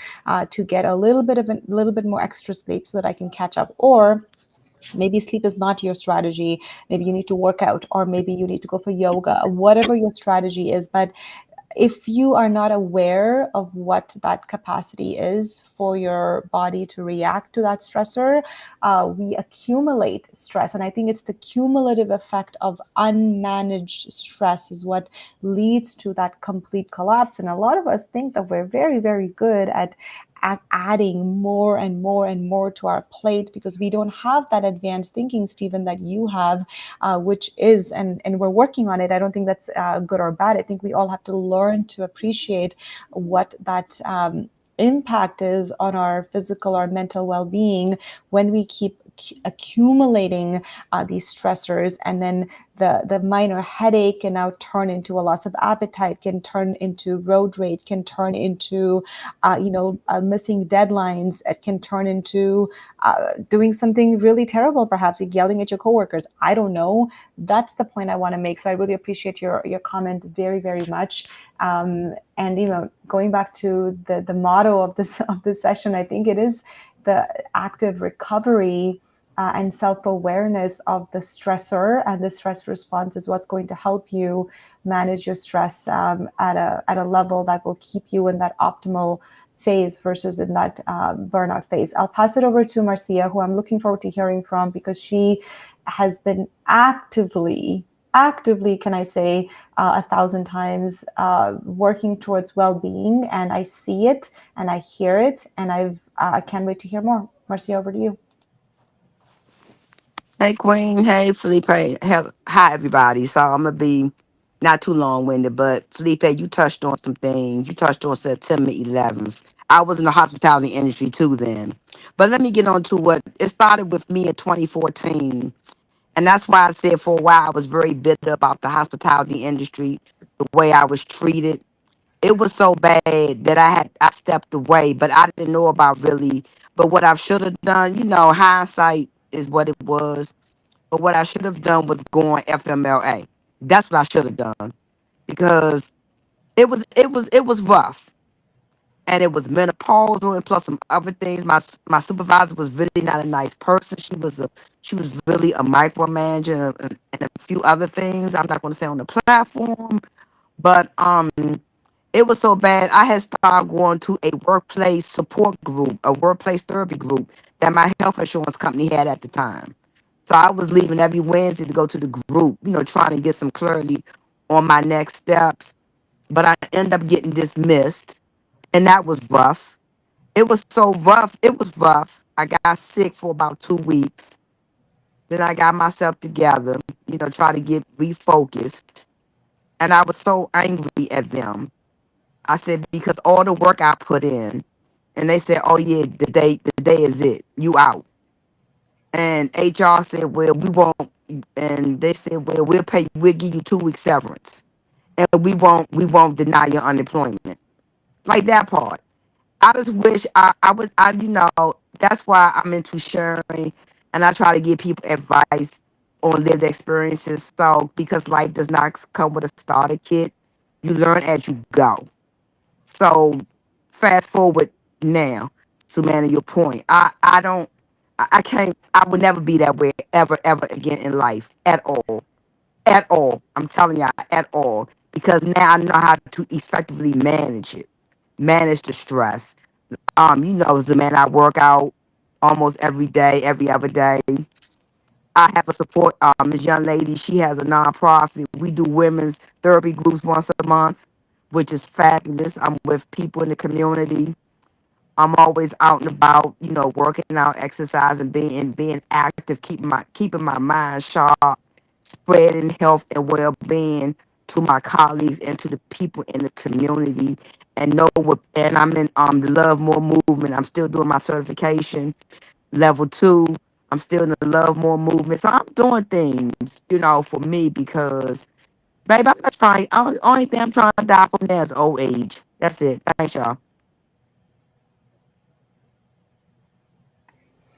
to get a little bit more extra sleep so that I can catch up. Or maybe sleep is not your strategy. Maybe you need to work out, or maybe you need to go for yoga, whatever your strategy is. But if you are not aware of what that capacity is for your body to react to that stressor, we accumulate stress. And I think it's the cumulative effect of unmanaged stress is what leads to that complete collapse. And a lot of us think that we're very, very good at adding more and more and more to our plate, because we don't have that advanced thinking, Stephen, that you have, which is, and we're working on it. I don't think that's good or bad. I think we all have to learn to appreciate what that impact is on our physical or mental well-being when we keep accumulating these stressors, and then the minor headache can now turn into a loss of appetite, can turn into road rage, can turn into missing deadlines. It can turn into doing something really terrible, perhaps like yelling at your coworkers. I don't know. That's the point I want to make. So I really appreciate your comment very, very much. And going back to the motto of this session, I think it is the active recovery and self-awareness of the stressor and the stress response is what's going to help you manage your stress at a level that will keep you in that optimal phase versus in that burnout phase. I'll pass it over to Marcia, who I'm looking forward to hearing from, because she has been actively, can I say, 1,000 times working towards well-being, and I see it and I hear it, and I can't wait to hear more. Marcia, over to you. Hey Queen, hey Felipe, hi everybody. So I'm gonna be not too long-winded, but Felipe, you touched on some things. You touched on September 11th. I was in the hospitality industry too then. But let me get on to what it started with me in 2014. And that's why I said for a while I was very bitter about the hospitality industry, the way I was treated. It was so bad that I stepped away, but I didn't know about really. But what I should have done, hindsight is what it was. But what I should have done was go on FMLA. That's what I should have done, because it was rough, and it was menopausal, and plus some other things. My supervisor was really not a nice person. She was really a micromanager, and a few other things I'm not going to say on the platform. But It was so bad. I had started going to a workplace support group, a workplace therapy group that my health insurance company had at the time. So I was leaving every Wednesday to go to the group, trying to get some clarity on my next steps. But I ended up getting dismissed, and that was rough. It was so rough. It was rough. I got sick for about 2 weeks. Then I got myself together, try to get refocused. And I was so angry at them. I said, because all the work I put in, and they said, oh yeah, the day is it. You out. And HR said, well, we won't, and they said, well, we'll give you 2 weeks severance. And we won't deny your unemployment. Like that part. I just wish that's why I'm into sharing, and I try to give people advice on lived experiences. So because life does not come with a starter kit, you learn as you go. So fast forward now, Sumana, your point. I can't, I would never be that way ever again in life at all. At all. I'm telling y'all, at all. Because now I know how to effectively manage it, manage the stress. As the man, I work out almost every day, every other day. I have a support, this young lady, she has a nonprofit. We do women's therapy groups once a month, which is fabulous. I'm with people in the community. I'm always out and about, working out, exercising, being active, keeping my mind sharp, spreading health and well-being to my colleagues and to the people in the community. And I'm in the Love More movement. I'm still doing my certification, level 2. I'm still in the Love More movement. So I'm doing things, for me because, baby, I'm not trying. Only thing I'm trying to die from now is old age. That's it. Thanks, y'all.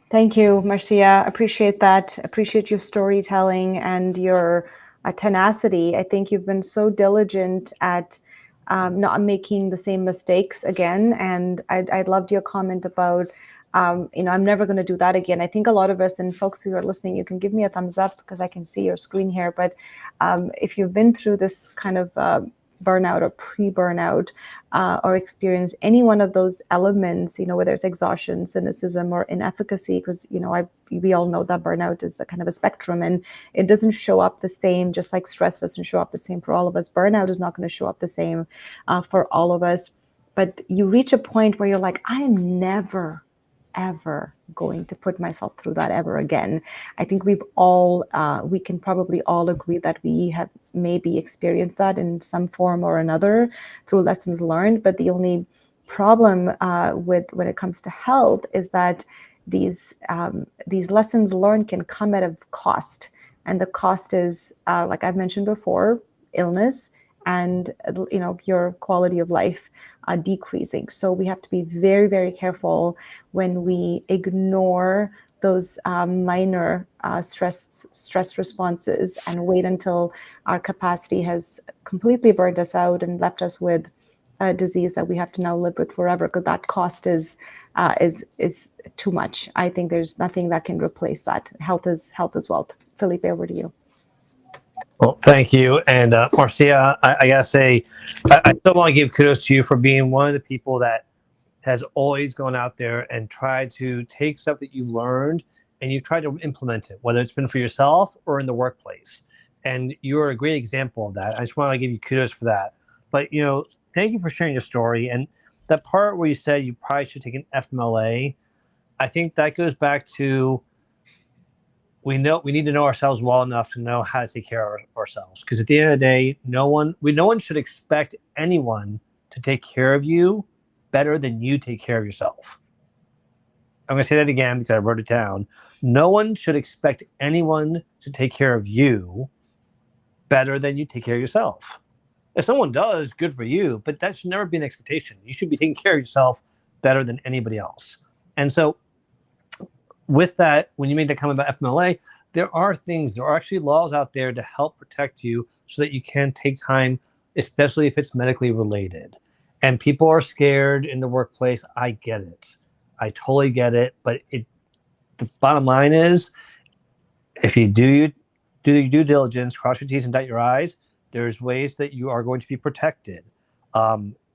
Thank you, Marcia. Appreciate that. Appreciate your storytelling and your tenacity. I think you've been so diligent at not making the same mistakes again. And I loved your comment about, I'm never going to do that again. I think a lot of us, and folks who are listening, you can give me a thumbs up because I can see your screen here. But if you've been through this kind of burnout or pre-burnout, or experience any one of those elements, whether it's exhaustion, cynicism, or inefficacy, because we all know that burnout is a kind of a spectrum, and it doesn't show up the same. Just like stress doesn't show up the same for all of us, burnout is not going to show up the same for all of us. But you reach a point where you're like, I am never ever going to put myself through that ever again. I think we can probably all agree that we have maybe experienced that in some form or another through lessons learned. But the only problem with when it comes to health is that these lessons learned can come at a cost, and the cost is, like I've mentioned before, illness and your quality of life decreasing. So we have to be very, very careful when we ignore those minor stress responses and wait until our capacity has completely burned us out and left us with a disease that we have to now live with forever, because that cost is too much. I think there's nothing that can replace that. Health is wealth. Felipe, over to you. Well, thank you. And Marcia, I gotta say, I still want to give kudos to you for being one of the people that has always gone out there and tried to take stuff that you've learned and you've tried to implement it, whether it's been for yourself or in the workplace. And you're a great example of that. I just want to give you kudos for that. But, thank you for sharing your story. And that part where you said you probably should take an FMLA, I think that goes back to, we need to know ourselves well enough to know how to take care of ourselves. Because at the end of the day, no one should expect anyone to take care of you better than you take care of yourself. I'm going to say that again because I wrote it down. No one should expect anyone to take care of you better than you take care of yourself. If someone does, good for you, but that should never be an expectation. You should be taking care of yourself better than anybody else. And so with that, when you made that comment about FMLA, there are actually laws out there to help protect you so that you can take time, especially if it's medically related. And people are scared in the workplace. I get it. I totally get it. But the bottom line is, if you do your due diligence, cross your T's and dot your I's, there's ways that you are going to be protected.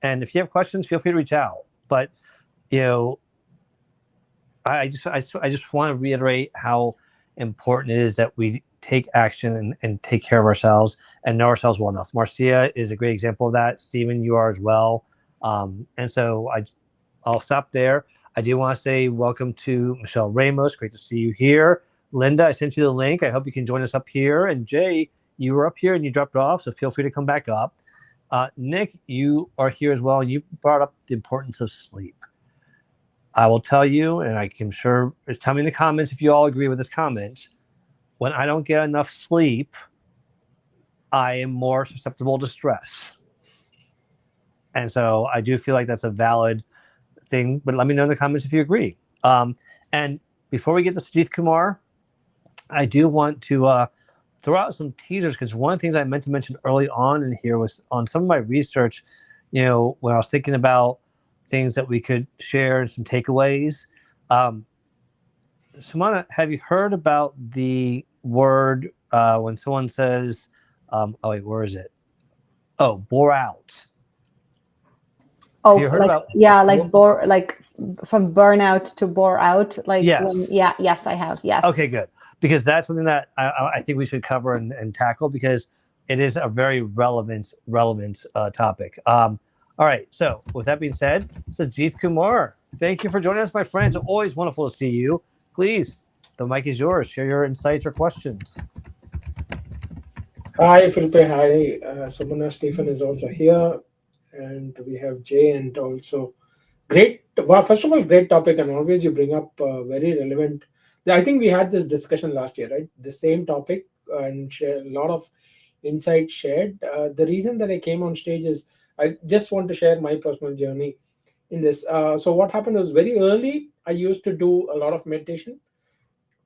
And if you have questions, feel free to reach out. But I just want to reiterate how important it is that we take action and take care of ourselves and know ourselves well enough. Marcia is a great example of that. Stephen, you are as well. And so I'll stop there. I do want to say welcome to Michelle Ramos. Great to see you here. Linda, I sent you the link. I hope you can join us up here. And Jay, you were up here and you dropped off, so feel free to come back up. Nick, you are here as well. You brought up the importance of sleep. I will tell you, and I can sure tell me in the comments if you all agree with this comment. When I don't get enough sleep, I am more susceptible to stress. And so I do feel like that's a valid thing, but let me know in the comments if you agree. And before we get to Sajith Kumar, I do want to throw out some teasers, because one of the things I meant to mention early on in here was on some of my research, when I was thinking about things that we could share and some takeaways. Sumana, have you heard about the word when someone says, oh wait, where is it? Oh, bore out. Oh, like from burnout to bore out. Like yes, yes, I have. Yes. Okay, good, because that's something that I think we should cover and tackle, because it is a very relevant topic. All right, so with that being said, Sajith Kumar, thank you for joining us, my friends. Always wonderful to see you. Please, the mic is yours. Share your insights or questions. Hi, Felipe. Hi, Sumana. Stephen is also here. And we have Jay, and also great. Well, first of all, great topic, and always you bring up very relevant. I think we had this discussion last year, right? The same topic, and share a lot of insight shared. The reason that I came on stage is I just want to share my personal journey in this. So what happened was, very early, I used to do a lot of meditation.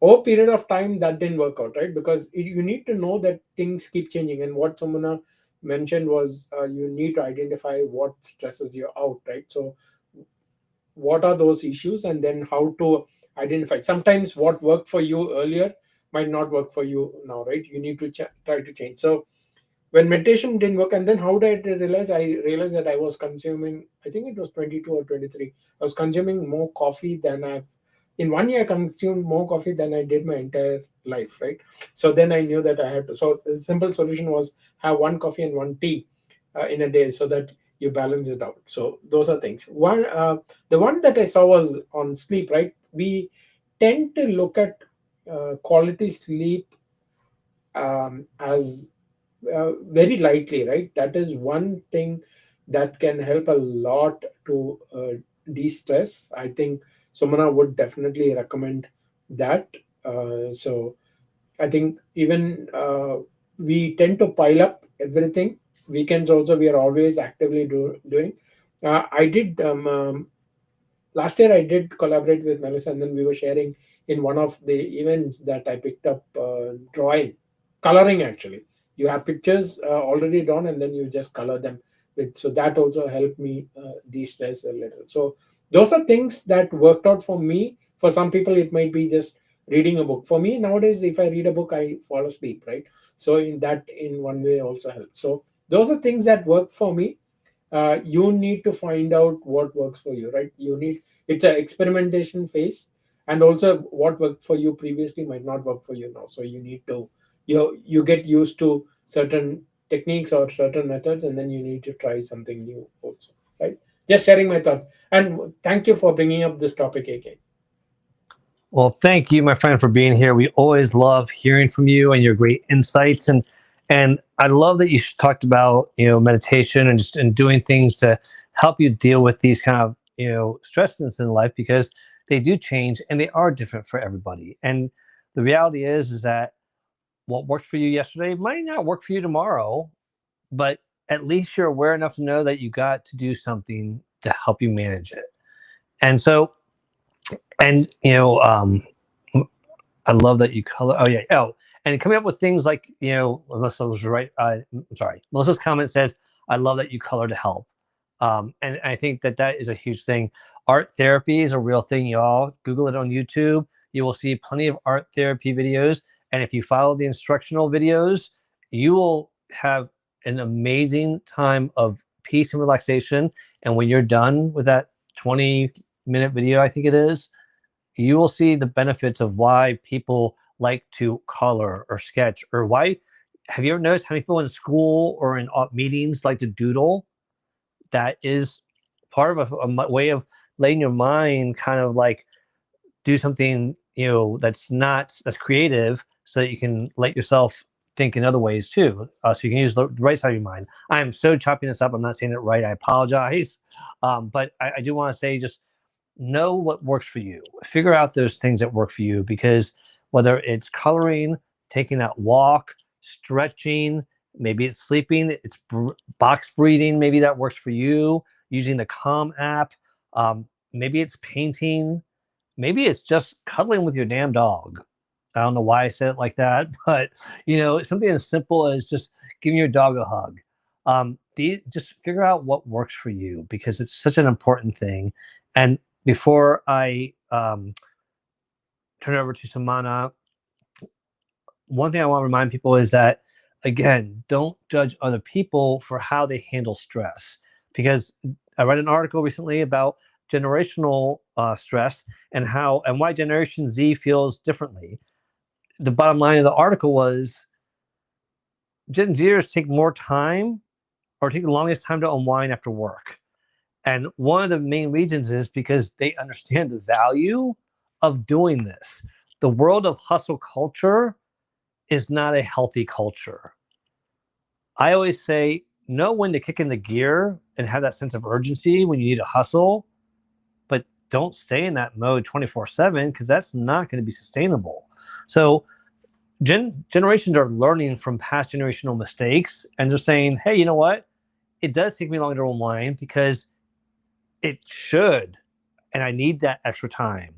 Over a period of time, that didn't work out, right? Because you need to know that things keep changing. And what Sumana mentioned was you need to identify what stresses you out, right? So what are those issues, and then how to identify. Sometimes what worked for you earlier might not work for you now, right? You need to try to change. So when meditation didn't work, and then how did I realize? I realized that I was consuming, I think it was 22 or 23, I was consuming more coffee than in 1 year I consumed more coffee than I did my entire life, right? So then I knew that I had to. So the simple solution was have one coffee and one tea in a day, so that you balance it out. So those are things. The one that I saw was on sleep, right? We tend to look at quality sleep as very lightly, right? That is one thing that can help a lot to de-stress. I think Sumana would definitely recommend that. So I think even we tend to pile up everything. Weekends also, we are always actively doing. I did last year, I did collaborate with Melissa, and then we were sharing in one of the events that I picked up coloring. Actually, you have pictures already drawn, and then you just color them with. So that also helped me de-stress a little. So those are things that worked out for me. For some people, it might be just reading a book. For me nowadays, if I read a book, I fall asleep, right? So in one way also helps. So those are things that work for me. You need to find out what works for you, right? It's an experimentation phase, and also what worked for you previously might not work for you now. So you need to you get used to certain techniques or certain methods, and then you need to try something new also, right? Just sharing my thought, and thank you for bringing up this topic again. Well, thank you, my friend, for being here. We always love hearing from you and your great insights, and I love that you talked about meditation and doing things to help you deal with these kind of stresses in life, because they do change and they are different for everybody. And the reality is that what worked for you yesterday might not work for you tomorrow, but at least you're aware enough to know that you got to do something to help you manage it. And so, and I love that you color. Oh yeah. Oh, and coming up with things like Melissa was right. I'm sorry. Melissa's comment says, "I love that you color to help," and I think that is a huge thing. Art therapy is a real thing, y'all. Google it on YouTube. You will see plenty of art therapy videos, and if you follow the instructional videos, you will have an amazing time of peace and relaxation. And when you're done with that 20-minute video, I think it is, you will see the benefits of why people like to color or sketch, or why. Have you ever noticed how many people in school or in meetings like to doodle? That is part of a way of letting your mind kind of like do something, that's creative, so that you can let yourself think in other ways too. So you can use the right side of your mind. I am so chopping this up. I'm not saying it right. I apologize. But I do want to say, just know what works for you. Figure out those things that work for you, because whether it's coloring, taking that walk, stretching, maybe it's sleeping, it's box breathing, maybe that works for you, using the Calm app, maybe it's painting, maybe it's just cuddling with your damn dog. I don't know why I said it like that, but something as simple as just giving your dog a hug. Just figure out what works for you, because it's such an important thing. And before I turn it over to Sumana, one thing I want to remind people is that, again, don't judge other people for how they handle stress. Because I read an article recently about generational stress and why Generation Z feels differently. The bottom line of the article was Gen Zers take more time, or take the longest time to unwind after work. And one of the main reasons is because they understand the value of doing this. The world of hustle culture is not a healthy culture. I always say, know when to kick in the gear and have that sense of urgency when you need to hustle, but don't stay in that mode 24/7, because that's not going to be sustainable. So generations are learning from past generational mistakes, and they're saying, hey, you know what? It does take me longer to unwind because it should, and I need that extra time.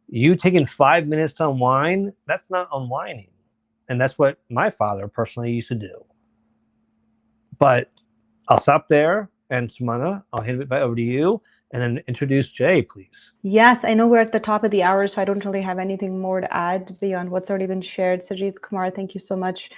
You taking 5 minutes to unwind, that's not unwinding. And that's what my father personally used to do. But I'll stop there. And Sumana, I'll hand it back over to you, and then introduce Jay, please. Yes, I know we're at the top of the hour, so I don't really have anything more to add beyond what's already been shared. Sajid Kumar, thank you so much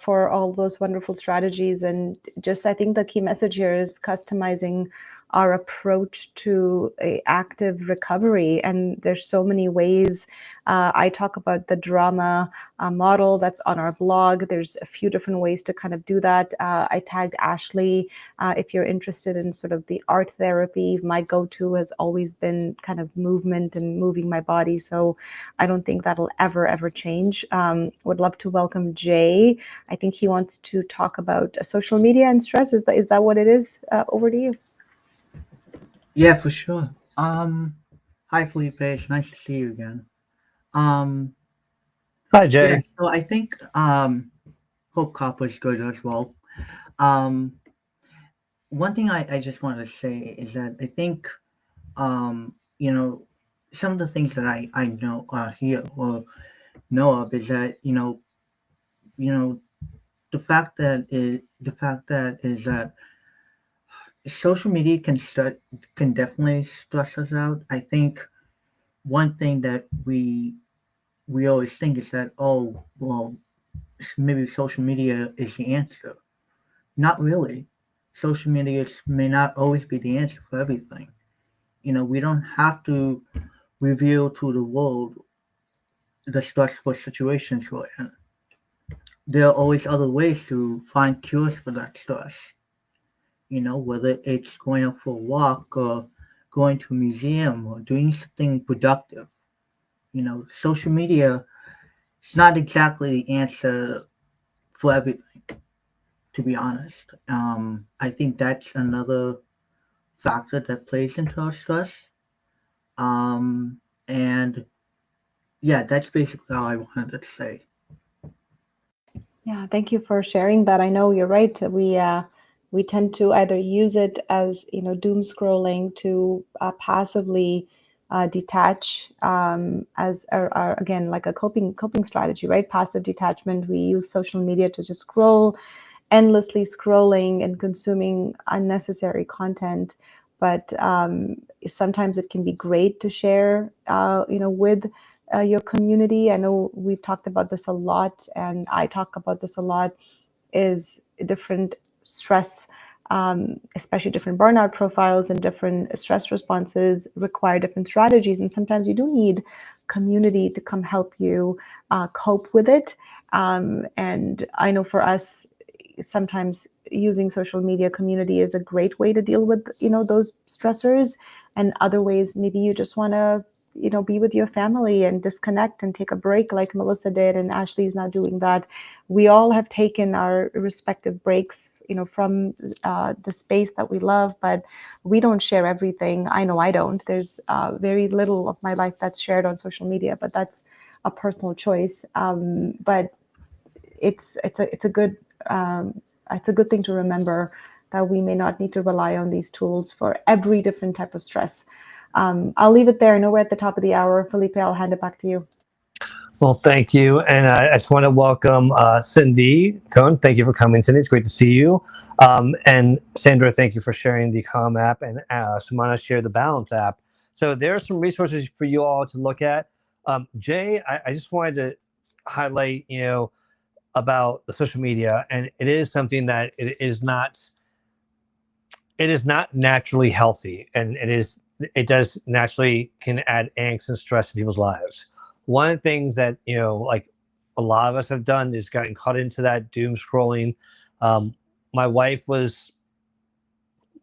for all those wonderful strategies. And just, I think the key message here is customizing our approach to a active recovery. And there's so many ways. I talk about the drama model that's on our blog. There's a few different ways to kind of do that. I tagged Ashley. If you're interested in sort of the art therapy, my go-to has always been kind of movement and moving my body. So I don't think that'll ever change. Would love to welcome Jay. I think he wants to talk about social media and stress. Is that what it is? Over to you. Yeah, for sure. Hi Felipe, it's nice to see you again. Hi, Jay. Yeah, so I think Hope Cop was good as well. One thing I just wanted to say is that I think some of the things that I know hear or know of is that the fact that is that social media can definitely stress us out. I think one thing that we always think is that, oh, well, maybe social media is the answer. Not really. Social media may not always be the answer for everything. We don't have to reveal to the world the stressful situations we're in. There are always other ways to find cures for that stress. Whether it's going out for a walk or going to a museum or doing something productive. Social media is not exactly the answer for everything, to be honest. I think that's another factor that plays into our stress. And yeah, that's basically all I wanted to say. Yeah, thank you for sharing that. I know you're right. We tend to either use it as doom scrolling to passively detach as again, like a coping strategy, right? Passive detachment. We use social media to just scroll, endlessly scrolling and consuming unnecessary content. But sometimes it can be great to share, with your community. I know we've talked about this a lot, and I talk about this a lot, is different stress especially different burnout profiles and different stress responses require different strategies. And sometimes you do need community to come help you cope with it. And I know for us, sometimes using social media community is a great way to deal with, those stressors. And other ways, maybe you just want to, be with your family and disconnect and take a break like Melissa did, and Ashley is now doing that. We all have taken our respective breaks, from the space that we love, but we don't share everything. I know I don't. There's very little of my life that's shared on social media, but that's a personal choice. But it's a good thing to remember that we may not need to rely on these tools for every different type of stress. I'll leave it there. I know we're at the top of the hour. Felipe, I'll hand it back to you. Well, thank you. And I just want to welcome Cindy Cohn. Thank you for coming, Cindy. It's great to see you. And Sandra, thank you for sharing the Calm app, and Sumana shared the Balance app. So there are some resources for you all to look at. Jay, I just wanted to highlight, about the social media, and it is something that it is not naturally healthy, and it does naturally can add angst and stress in people's lives. One of the things that like a lot of us have done is gotten caught into that doom scrolling. My wife was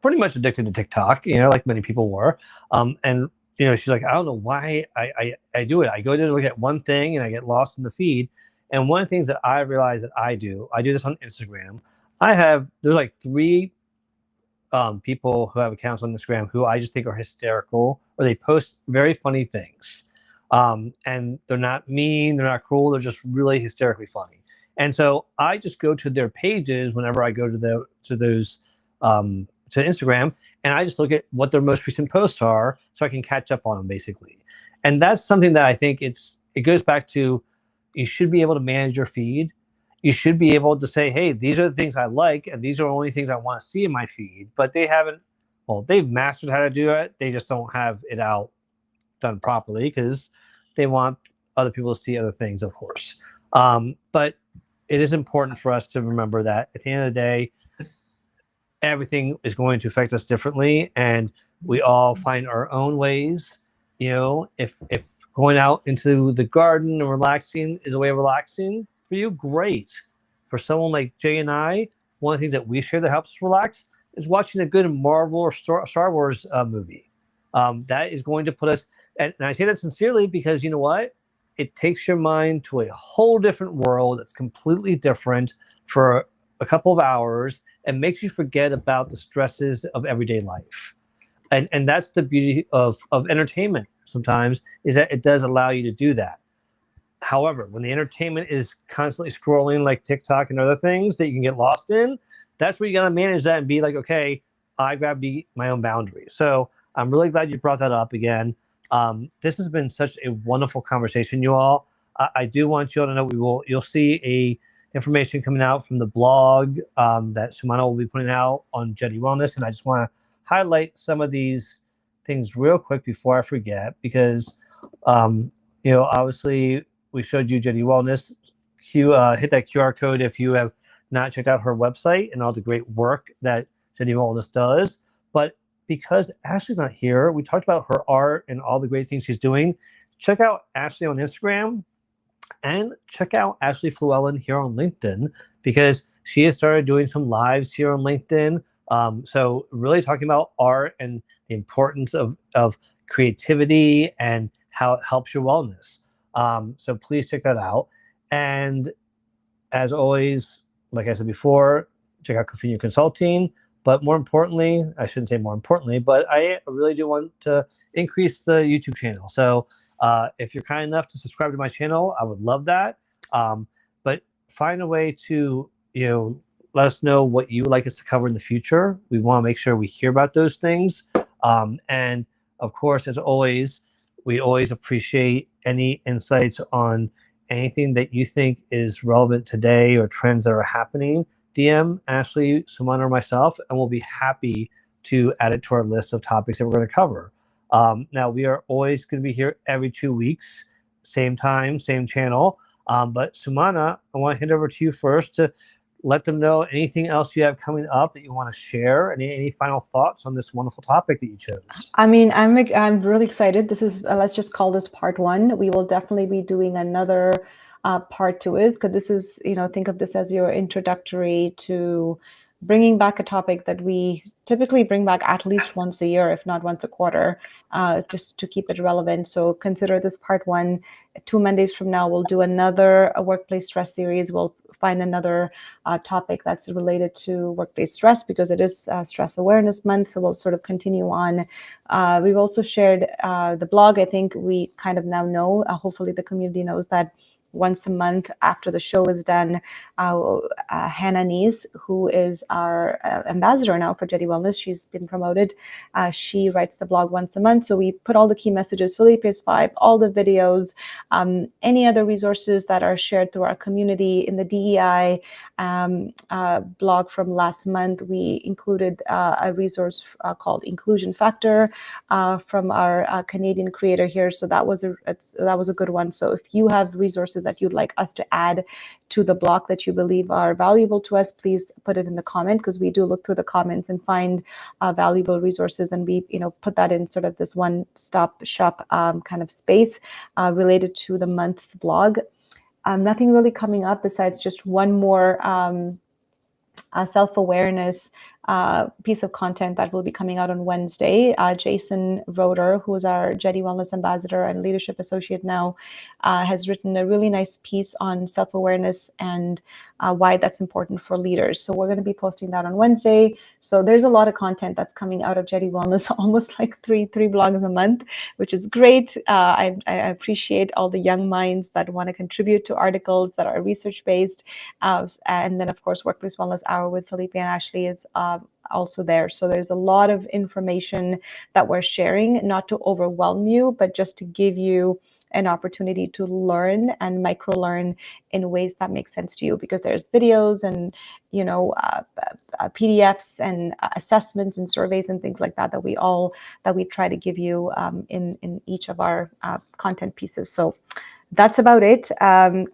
pretty much addicted to TikTok, like many people were, and she's like, I don't know why I do it. I go to look at one thing and I get lost in the feed. And one of the things that I realized that I do this on Instagram. There's like 3 people who have accounts on Instagram who I just think are hysterical, or they post very funny things. And they're not mean, they're not cruel, they're just really hysterically funny. And so I just go to their pages whenever I go to those to Instagram, and I just look at what their most recent posts are so I can catch up on them, basically. And that's something that I think it goes back to, you should be able to manage your feed. You should be able to say, hey, these are the things I like, and these are only things I want to see in my feed. But they've mastered how to do it. They just don't have it out done properly because they want other people to see other things, of course. But it is important for us to remember that at the end of the day, everything is going to affect us differently, and we all find our own ways. If going out into the garden and relaxing is a way of relaxing for you, great. For someone like Jay and I, one of the things that we share that helps us relax is watching a good Marvel or Star Wars movie. That is going to put us, and I say that sincerely because you know what? It takes your mind to a whole different world that's completely different for a couple of hours and makes you forget about the stresses of everyday life. And that's the beauty of entertainment sometimes, is that it does allow you to do that. However, when the entertainment is constantly scrolling like TikTok and other things that you can get lost in, that's where you got to manage that and be like, okay, I got to be my own boundary. So I'm really glad you brought that up again. This has been such a wonderful conversation, you all. I do want you all to know you'll see information coming out from the blog that Sumana will be putting out on Jetty Wellness, and I just want to highlight some of these things real quick before I forget, because obviously we showed you Jetty Wellness. Hit that QR code if you have not checked out her website and all the great work that Jetty Wellness does. But because Ashley's not here, we talked about her art and all the great things she's doing. Check out Ashley on Instagram, and check out Ashley Flewellen here on LinkedIn, because she has started doing some lives here on LinkedIn. So really talking about art and the importance of creativity and how it helps your wellness. So please check that out. And as always, like I said before, check out Caffeine Consulting. But more importantly, I shouldn't say more importantly, but I really do want to increase the YouTube channel. So if you're kind enough to subscribe to my channel, I would love that. But find a way to, let us know what you would like us to cover in the future. We want to make sure we hear about those things. And of course, as always, we always appreciate any insights on anything that you think is relevant today or trends that are happening. DM Ashley, Sumana, or myself, and we'll be happy to add it to our list of topics that we're going to cover. Now, we are always going to be here every 2 weeks, same time, same channel. But Sumana, I want to hand over to you first to let them know anything else you have coming up that you want to share. Any final thoughts on this wonderful topic that you chose? I mean, I'm really excited. This is let's just call this part one. We will definitely be doing another part two, is because this is, think of this as your introductory to bringing back a topic that we typically bring back at least once a year, if not once a quarter, just to keep it relevant. So consider this part one. 2 Mondays from now, we'll do another workplace stress series. We'll find another topic that's related to workplace stress, because it is Stress Awareness Month. So we'll sort of continue on. We've also shared the blog. I think we kind of now know, hopefully the community knows, that once a month after the show is done, Hannah Nees, who is our ambassador now for Jetty Wellness, she's been promoted. She writes the blog once a month. So we put all the key messages, Felipe's 5, all the videos, any other resources that are shared through our community. In the DEI blog from last month, we included a resource called Inclusion Factor from our Canadian creator here. So that was a good one. So if you have resources that you'd like us to add to the block that you believe are valuable to us, please put it in the comment, because we do look through the comments and find valuable resources, and we put that in sort of this one-stop shop kind of space related to the month's blog. Nothing really coming up besides just one more self-awareness piece of content that will be coming out on Wednesday. Jason Roeder, who is our Jetty Wellness Ambassador and Leadership Associate now, has written a really nice piece on self-awareness and why that's important for leaders. So we're going to be posting that on Wednesday. So there's a lot of content that's coming out of Jetty Wellness, almost like three blogs a month, which is great. I appreciate all the young minds that want to contribute to articles that are research-based. And then, of course, Workplace Wellness Hour with Felipe and Ashley is also there. So there's a lot of information that we're sharing, not to overwhelm you, but just to give you an opportunity to learn and micro learn in ways that make sense to you, because there's videos and PDFs and assessments and surveys and things like that that we try to give you in each of our content pieces. So that's about it.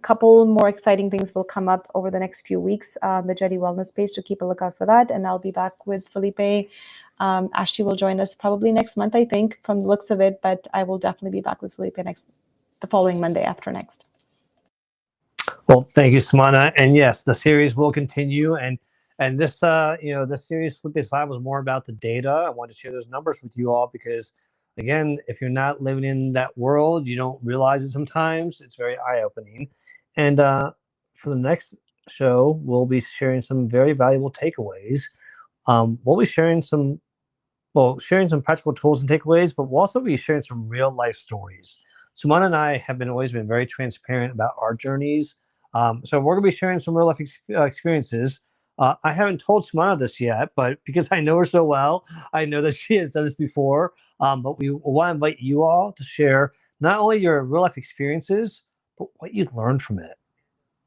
Couple more exciting things will come up over the next few weeks on the Jetty Wellness page, so keep a lookout for that. And I'll be back with Felipe. Ashley will join us probably next month, I think, from the looks of it, but I will definitely be back with Felipe the following Monday after next. Well, thank you, Sumana. And yes, the series will continue. And this, this series, Felipe's 5, was more about the data. I wanted to share those numbers with you all because, again, if you're not living in that world, you don't realize it sometimes. It's very eye-opening. And for the next show, we'll be sharing some very valuable takeaways. We'll be sharing some practical tools and takeaways, but we'll also be sharing some real-life stories. Sumana and I have always been very transparent about our journeys. So we're going to be sharing some real-life experiences. I haven't told Sumana this yet, but because I know her so well, I know that she has done this before. But we want to invite you all to share not only your real-life experiences, but what you learned from it.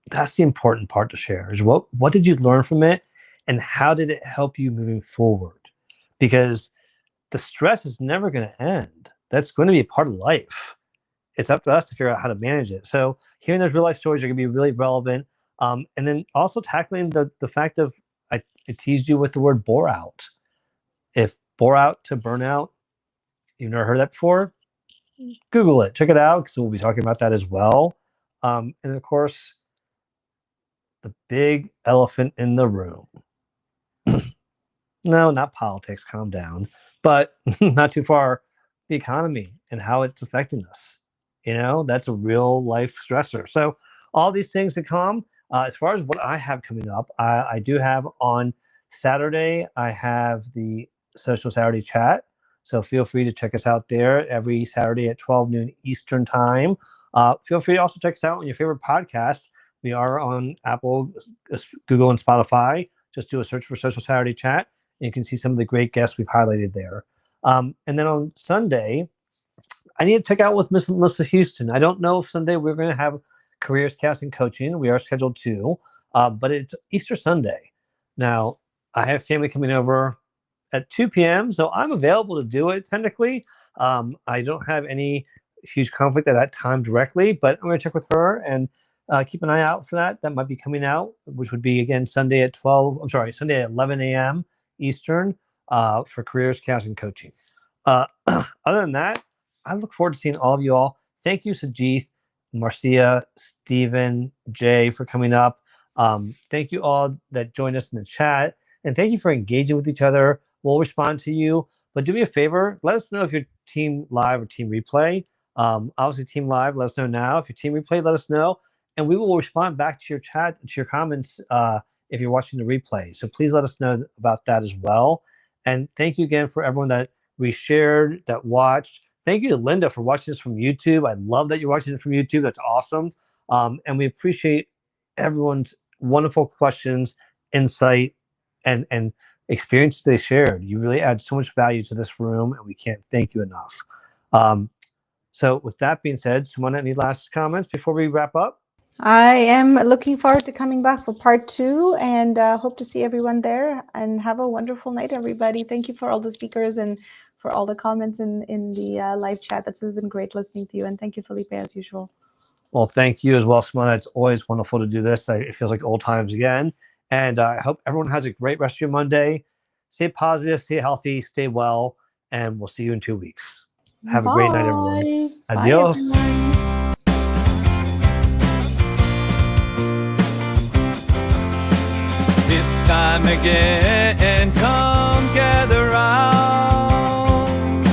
That's the important part to share, is what did you learn from it, and how did it help you moving forward? Because the stress is never going to end. That's going to be a part of life. It's up to us to figure out how to manage it. So hearing those real-life stories are going to be really relevant. And then also tackling the fact of, I teased you with the word boreout. If boreout to burnout, you've never heard that before, Google it, check it out, because we'll be talking about that as well. And of course, the big elephant in the room. No, not politics, calm down, but not too far, the economy and how it's affecting us. That's a real life stressor. So all these things to come. As far as what I have coming up, I do have on Saturday, I have the Social Saturday Chat. So feel free to check us out there every Saturday at 12 noon Eastern time. Feel free to also check us out on your favorite podcast. We are on Apple, Google, and Spotify. Just do a search for Social Saturday Chat, and you can see some of the great guests we've highlighted there. And then on Sunday, I need to check out with Miss Melissa Houston. I don't know if Sunday we're going to have Careers Casting Coaching. We are scheduled to, but it's Easter Sunday. Now, I have family coming over at 2 p.m., so I'm available to do it technically. I don't have any huge conflict at that time directly, but I'm going to check with her and keep an eye out for that. That might be coming out, which would be again Sunday at 11 a.m. Eastern for careers, counseling, coaching. Other than that, I look forward to seeing all of you all. Thank you, Sajith, Marcia, Stephen, Jay, for coming up. Thank you all that joined us in the chat. And thank you for engaging with each other. We'll respond to you. But do me a favor, let us know if you're team live or team replay. Obviously, team live, let us know now. If you're team replay, let us know. And we will respond back to your chat, to your comments if you're watching the replay. So please let us know about that as well. And thank you again for everyone that we shared, that watched. Thank you to Linda for watching this from YouTube. I love that you're watching it from YouTube. That's awesome. And we appreciate everyone's wonderful questions, insight, and experiences they shared. You really add so much value to this room, and we can't thank you enough. So with that being said, Sumana, any last comments before we wrap up? I am looking forward to coming back for part 2 and hope to see everyone there, and have a wonderful night, everybody. Thank you for all the speakers and for all the comments in the live chat. That's been great listening to you. And thank you, Felipe, as usual. Well, thank you as well, Sumana. It's always wonderful to do this. It feels like old times again. And I hope everyone has a great rest of your Monday. Stay positive, stay healthy, stay well, and we'll see you in 2 weeks. Have a great night, everyone. Bye, Adios. everyone. It's time again, come gather round.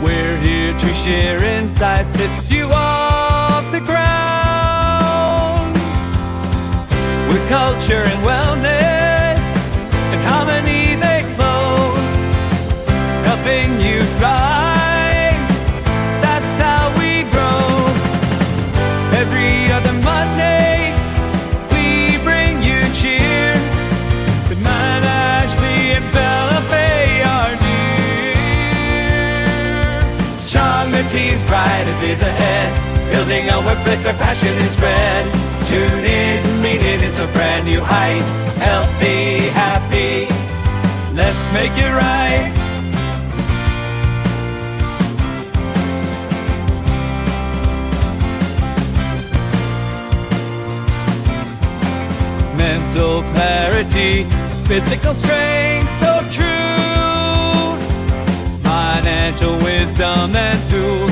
We're here to share insights, lift you off the ground. With culture and wellness and harmony they flow, helping you thrive, that's how we grow. Every other Monday we bring you cheer. Sumana, Ashley, and Felipe are near. Strong, the team's bright, a biz ahead, building a workplace where passion is spread. Tune in, meet it, it's a brand new height. Healthy, happy, let's make it right. Mental clarity, physical strength, so true. Financial wisdom and tools